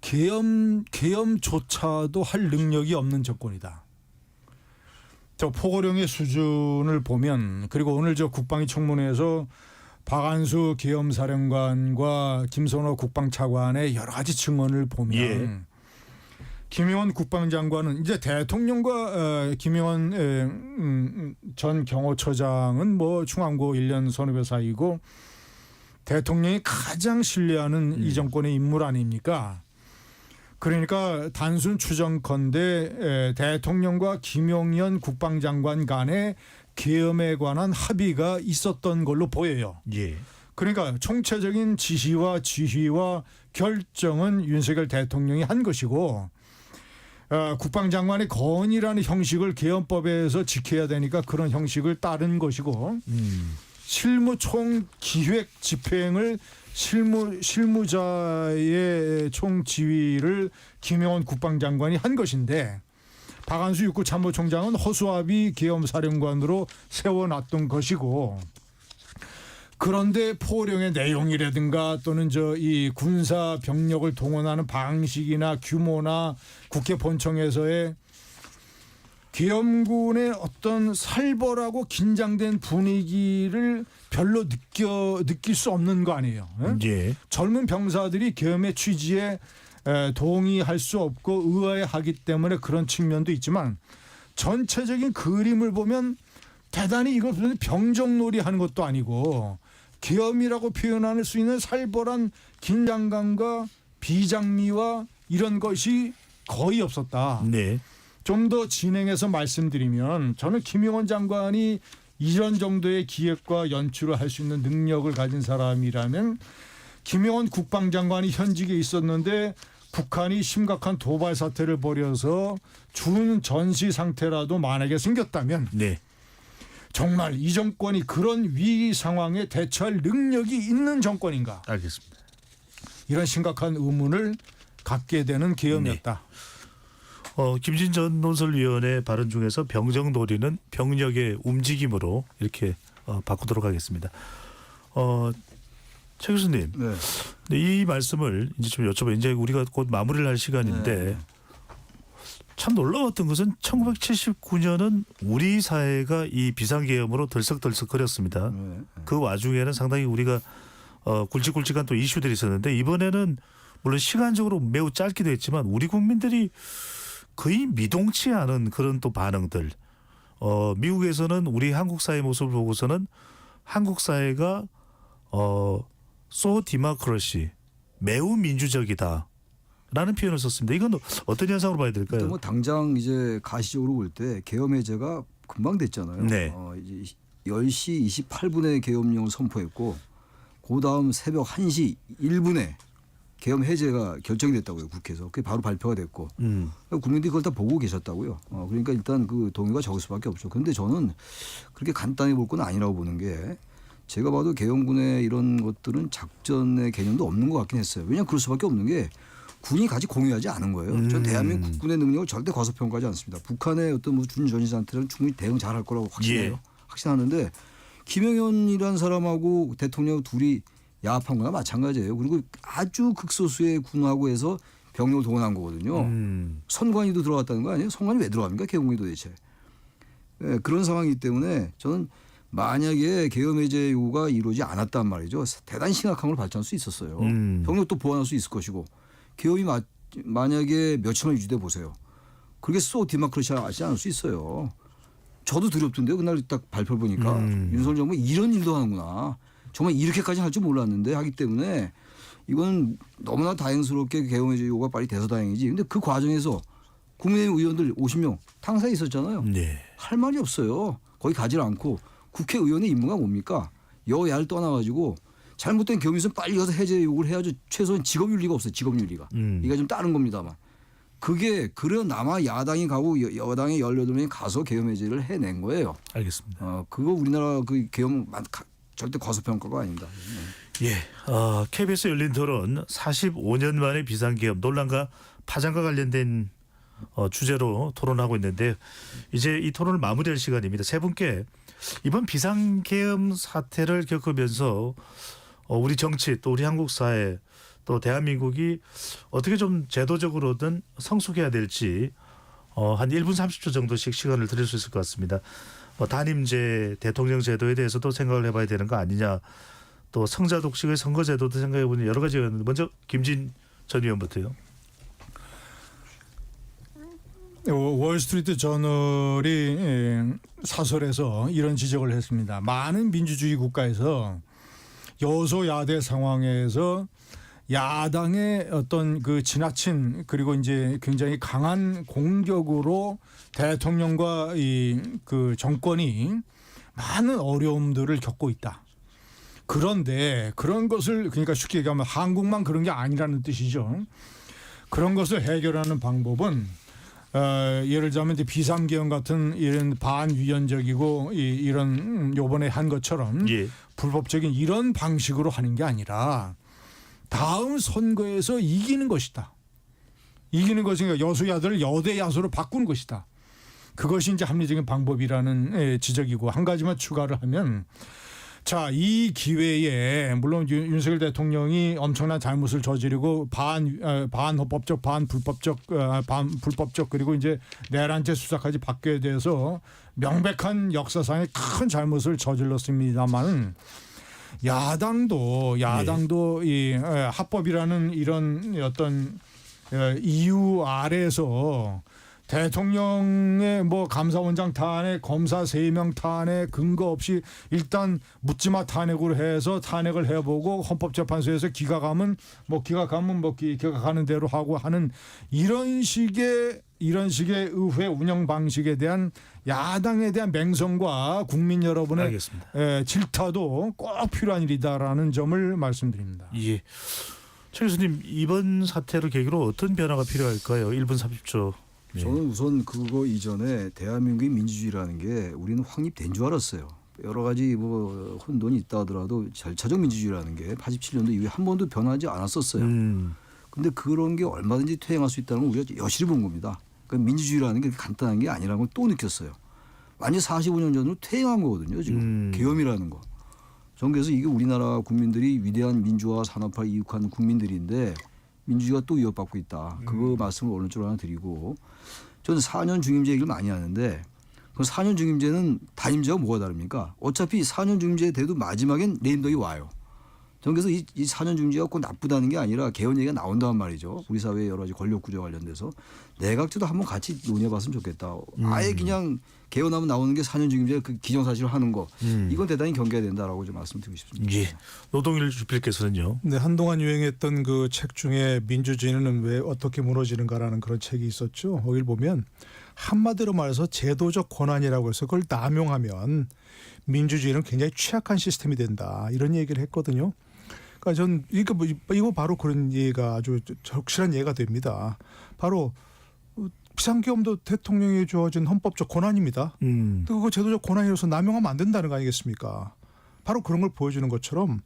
[SPEAKER 4] 계엄조차도 할 능력이 없는 정권이다. 저 포고령의 수준을 보면 그리고 오늘 저 국방위 청문회에서 박안수 계엄사령관과 김선호 국방차관의 여러 가지 증언을 보면
[SPEAKER 2] 예.
[SPEAKER 4] 김영원 국방장관은 이제 대통령과 김영원 전 경호처장은 뭐 중앙고 1년 선후배 사이고 대통령이 가장 신뢰하는 이 정권의 인물 아닙니까? 그러니까 단순 추정컨대 대통령과 김용현 국방장관 간의 계엄에 관한 합의가 있었던 걸로 보여요.
[SPEAKER 2] 예.
[SPEAKER 4] 그러니까 총체적인 지시와 지휘와 결정은 윤석열 대통령이 한 것이고 국방장관의 건의라는 형식을 계엄법에서 지켜야 되니까 그런 형식을 따른 것이고 실무 총 기획 집행을 실무자의 총 지휘를 김영원 국방장관이 한 것인데 박안수 육구참모총장은 허수아비 계엄사령관으로 세워놨던 것이고 그런데 포고령의 내용이라든가 또는 이 군사 병력을 동원하는 방식이나 규모나 국회 본청에서의 계엄군의 어떤 살벌하고 긴장된 분위기를 별로 느낄 수 없는 거 아니에요.
[SPEAKER 2] 예.
[SPEAKER 4] 젊은 병사들이 계엄의 취지에 동의할 수 없고 의아해하기 때문에 그런 측면도 있지만 전체적인 그림을 보면 대단히 이걸 병정놀이 하는 것도 아니고 계엄이라고 표현할 수 있는 살벌한 긴장감과 비장미와 이런 것이 거의 없었다.
[SPEAKER 2] 네.
[SPEAKER 4] 좀 더 진행해서 말씀드리면 저는 김용원 장관이 이런 정도의 기획과 연출을 할 수 있는 능력을 가진 사람이라면 김용원 국방장관이 현직에 있었는데 북한이 심각한 도발 사태를 벌여서 준전시 상태라도 만약에 생겼다면
[SPEAKER 2] 네.
[SPEAKER 4] 정말 이 정권이 그런 위기 상황에 대처할 능력이 있는 정권인가?
[SPEAKER 2] 알겠습니다.
[SPEAKER 4] 이런 심각한 의문을 갖게 되는 계엄이었다.
[SPEAKER 2] 김진 전 논설위원의 발언 중에서 병정놀이는 병력의 움직임으로 이렇게 바꾸도록 하겠습니다. 최 교수님,
[SPEAKER 5] 네.
[SPEAKER 2] 이 말씀을 이제 좀 여쭤봐요. 이제 우리가 곧 마무리를 할 시간인데
[SPEAKER 5] 네.
[SPEAKER 2] 참 놀라웠던 것은 1979년은 우리 사회가 이 비상계엄으로 덜썩덜썩거렸습니다.
[SPEAKER 5] 네.
[SPEAKER 2] 그 와중에는 상당히 우리가 굵직굵직한 또 이슈들이 있었는데 이번에는 물론 시간적으로 매우 짧기도 했지만 우리 국민들이 거의 미동치 않은 그런 또 반응들. 미국에서는 우리 한국 사회 모습을 보고서는 한국 사회가 so democracy 매우 민주적이다라는 표현을 썼습니다. 이건 어떤 현상으로 봐야 될까요?
[SPEAKER 5] 뭐 당장 이제 가시적으로 볼 때 계엄 해제가 금방 됐잖아요.
[SPEAKER 2] 네.
[SPEAKER 5] 이제 10시 28분에 계엄령을 선포했고 그 다음 새벽 1시 1분에 계엄 해제가 결정됐다고요. 국회에서. 그게 바로 발표가 됐고 국민들이 그걸 다 보고 계셨다고요. 그러니까 일단 그 동요가 적을 수밖에 없죠. 그런데 저는 그렇게 간단히 볼 건 아니라고 보는 게 제가 봐도 계엄군의 이런 것들은 작전의 개념도 없는 것 같긴 했어요. 왜냐하면 그럴 수밖에 없는 게 군이 같이 공유하지 않은 거예요. 전 대한민국 국군의 능력을 절대 과소평가하지 않습니다. 북한의 어떤 뭐 준전시한테는 충분히 대응 잘할 거라고 확신해요.
[SPEAKER 2] 예.
[SPEAKER 5] 확신하는데 김영현이라는 사람하고 대통령 둘이 야합한 거나 마찬가지예요. 그리고 아주 극소수의 군하고 해서 병력을 동원한 거거든요. 선관위도 들어갔다는 거 아니에요? 선관위 왜 들어갑니까? 계엄군이 도대체. 네, 그런 상황이기 때문에 저는 만약에 계엄 해제 요구가 이루어지지 않았단 말이죠. 대단히 심각한 걸 발전할 수 있었어요. 병력도 보완할 수 있을 것이고 계엄이 만약에 몇천만 유지돼 보세요. 그게 소 디마크러시하지 않을 수 있어요. 저도 두렵던데요. 그날 딱 발표 보니까 윤석열 정부 이런 일도 하는구나. 정말 이렇게까지 할 줄 몰랐는데 하기 때문에 이건 너무나 다행스럽게 계엄 해제 요구가 빨리 돼서 다행이지. 근데 그 과정에서 국민의힘 의원들 50명 당사에 있었잖아요.
[SPEAKER 2] 네.
[SPEAKER 5] 할 말이 없어요. 거기 가지 않고 국회의원의 임무가 뭡니까? 여야를 떠나가지고 잘못된 계엄 있으면 빨리 가서 해제 요구를 해야죠. 최소한 직업윤리가 없어요. 직업윤리가. 이게 좀 다른 겁니다만. 그게 그래 남아 야당이 가고 여당의 18명이 가서 계엄 해제를 해낸 거예요.
[SPEAKER 2] 알겠습니다.
[SPEAKER 5] 그거 우리나라 그 계엄 절대 과소평가가 아닙니다.
[SPEAKER 2] 예, KBS 열린 토론 45년 만에 비상계엄 논란과 파장과 관련된 주제로 토론하고 있는데 이제 이 토론을 마무리할 시간입니다. 세 분께 이번 비상계엄 사태를 겪으면서 우리 정치 또 우리 한국 사회 또 대한민국이 어떻게 좀 제도적으로든 성숙해야 될지 한 1분 30초 정도씩 시간을 드릴 수 있을 것 같습니다. 단임제 대통령 제도에 대해서도 생각을 해봐야 되는 거 아니냐. 또 성자 독식의 선거 제도도 생각해보는 여러 가지가 있는데 먼저 김진 전 의원부터요.
[SPEAKER 4] 월스트리트 저널이 사설에서 이런 지적을 했습니다. 많은 민주주의 국가에서 여소야대 상황에서 야당의 어떤 그 지나친 그리고 이제 굉장히 강한 공격으로 대통령과 이 그 정권이 많은 어려움들을 겪고 있다. 그런데 그런 것을 그러니까 쉽게 얘기하면 한국만 그런 게 아니라는 뜻이죠. 그런 것을 해결하는 방법은 예를 들자면 이제 비상계엄 같은 이런 반위헌적이고 이런 요번에 한 것처럼
[SPEAKER 2] 예.
[SPEAKER 4] 불법적인 이런 방식으로 하는 게 아니라 다음 선거에서 이기는 것이다. 이기는 것이니까 여수야들을 여대 야수로 바꾸는 것이다. 그것이 이제 합리적인 방법이라는 지적이고 한 가지만 추가를 하면 자, 이 기회에 물론 윤석열 대통령이 엄청난 잘못을 저지르고 반헌법적, 반불법적 그리고 이제 내란죄 수사까지 받게 돼서 명백한 역사상의 큰 잘못을 저질렀습니다만 야당도 이 합법이라는 이런 어떤 이유 아래에서 대통령의 뭐 감사원장 탄핵, 검사 3명 탄핵 근거 없이 일단 묻지마 탄핵으로 해서 탄핵을 해보고 헌법재판소에서 기각하면 기각하는 대로 하고 하는 이런 식의 의회 운영 방식에 대한 야당에 대한 맹성과 국민 여러분의 질타도 꼭 필요한 일이다라는 점을 말씀드립니다.
[SPEAKER 2] 예. 최 교수님 이번 사태를 계기로 어떤 변화가 필요할까요? 1분 30초. 네.
[SPEAKER 5] 저는 우선 그거 이전에 대한민국의 민주주의라는 게 우리는 확립된 줄 알았어요. 여러 가지 뭐 혼돈이 있다 하더라도 절차적 민주주의라는 게 87년도 이후에 한 번도 변하지 않았었어요. 그런데 그런 게 얼마든지 퇴행할 수 있다는 걸 우리가 여실히 본 겁니다. 그러니까 민주주의라는 게 간단한 게 아니라는 걸 또 느꼈어요. 완전 45년 전으로 퇴행한 거거든요. 지금 계엄이라는 거. 저는 그래서 이게 우리나라 국민들이 위대한 민주화 산업화에 이룩한 국민들인데 민주주의가 또 위협받고 있다. 그 말씀을 오른쪽으로 하나 드리고 저는 4년 중임제 얘기를 많이 하는데 그 4년 중임제는 단임제와 뭐가 다릅니까? 어차피 4년 중임제 돼도 마지막엔 레임덕이 와요. 저는 그래서 이 4년 중지가 꼭 나쁘다는 게 아니라 개헌 얘기가 나온단 말이죠. 우리 사회의 여러 가지 권력 구조 관련돼서 내각제도 한번 같이 논의해봤으면 좋겠다. 아예 그냥 개헌하면 나오는 게 4년 중임제 그 기정사실로 하는 거 이건 대단히 경계해야 된다라고 좀 말씀드리고 싶습니다.
[SPEAKER 2] 예. 노동일 주필께서는요.
[SPEAKER 6] 네, 한동안 유행했던 그 책 중에 민주주의는 왜 어떻게 무너지는가라는 그런 책이 있었죠. 거길 보면 한마디로 말해서 제도적 권한이라고 해서 그걸 남용하면 민주주의는 굉장히 취약한 시스템이 된다. 이런 얘기를 했거든요. 그러니까 전 이거 바로 그런 예가 아주 적실한 예가 됩니다. 바로 비상계엄도 대통령이 주어진 헌법적 권한입니다. 또 그 제도적 권한이라서 남용하면 안 된다는 거 아니겠습니까? 바로 그런 걸 보여주는 것처럼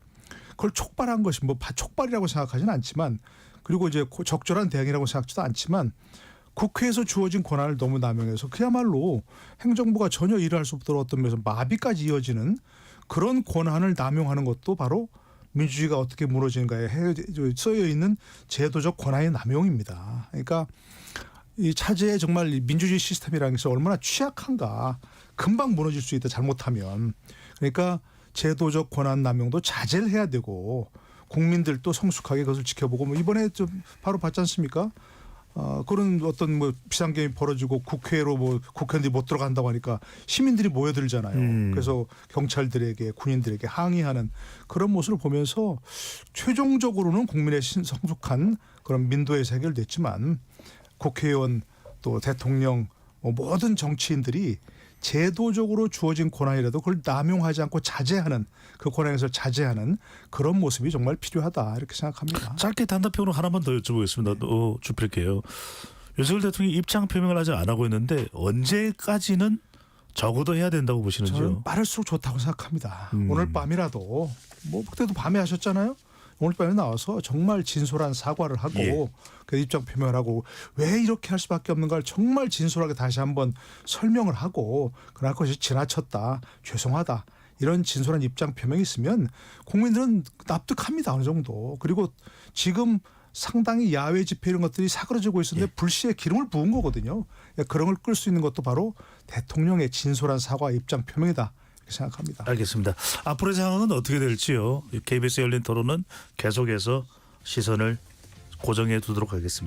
[SPEAKER 6] 그걸 촉발한 것이 뭐 촉발이라고 생각하지는 않지만 그리고 이제 적절한 대응이라고 생각지도 않지만 국회에서 주어진 권한을 너무 남용해서 그야말로 행정부가 전혀 일을 할 수 없도록 어떤 면에서 마비까지 이어지는 그런 권한을 남용하는 것도 바로 민주주의가 어떻게 무너지는가에 쓰여 있는 제도적 권한의 남용입니다. 그러니까 이 차제에 정말 민주주의 시스템이라는 것이 얼마나 취약한가. 금방 무너질 수 있다 잘못하면. 그러니까 제도적 권한 남용도 자제를 해야 되고 국민들도 성숙하게 그것을 지켜보고 뭐 이번에 좀 바로 봤지 않습니까? 그런 어떤 뭐 비상계엄이 벌어지고 국회로 뭐 국회의원들이 못 들어간다고 하니까 시민들이 모여들잖아요. 그래서 경찰들에게 군인들에게 항의하는 그런 모습을 보면서 최종적으로는 국민의 성숙한 그런 민도에서 해결됐지만 국회의원 또 대통령 뭐 모든 정치인들이 제도적으로 주어진 권한이라도 그걸 남용하지 않고 자제하는 그 권한에서 자제하는 그런 모습이 정말 필요하다 이렇게 생각합니다.
[SPEAKER 2] 짧게 단답형으로 하나만 더 여쭤보겠습니다. 주필게요. 윤석열 대통령이 입장 표명을 아직 안 하고 있는데 언제까지는 적어도 해야 된다고 보시는지요?
[SPEAKER 6] 저는 빠를수록 좋다고 생각합니다. 오늘 밤이라도 뭐 그때도 밤에 하셨잖아요. 오늘 밤에 나와서 정말 진솔한 사과를 하고
[SPEAKER 2] 예.
[SPEAKER 6] 그 입장 표명을 하고 왜 이렇게 할 수밖에 없는가를 정말 진솔하게 다시 한번 설명을 하고 그러나 그것이 지나쳤다 죄송하다 이런 진솔한 입장 표명이 있으면 국민들은 납득합니다 어느 정도. 그리고 지금 상당히 야외 집회 이런 것들이 사그러지고 있었는데 불씨에 기름을 부은 거거든요. 그런 걸 끌 수 있는 것도 바로 대통령의 진솔한 사과 입장 표명이다. 생각합니다.
[SPEAKER 2] 알겠습니다. 앞으로의 상황은 어떻게 될지요? KBS 열린 토론은 계속해서 시선을 고정해 두도록 하겠습니다.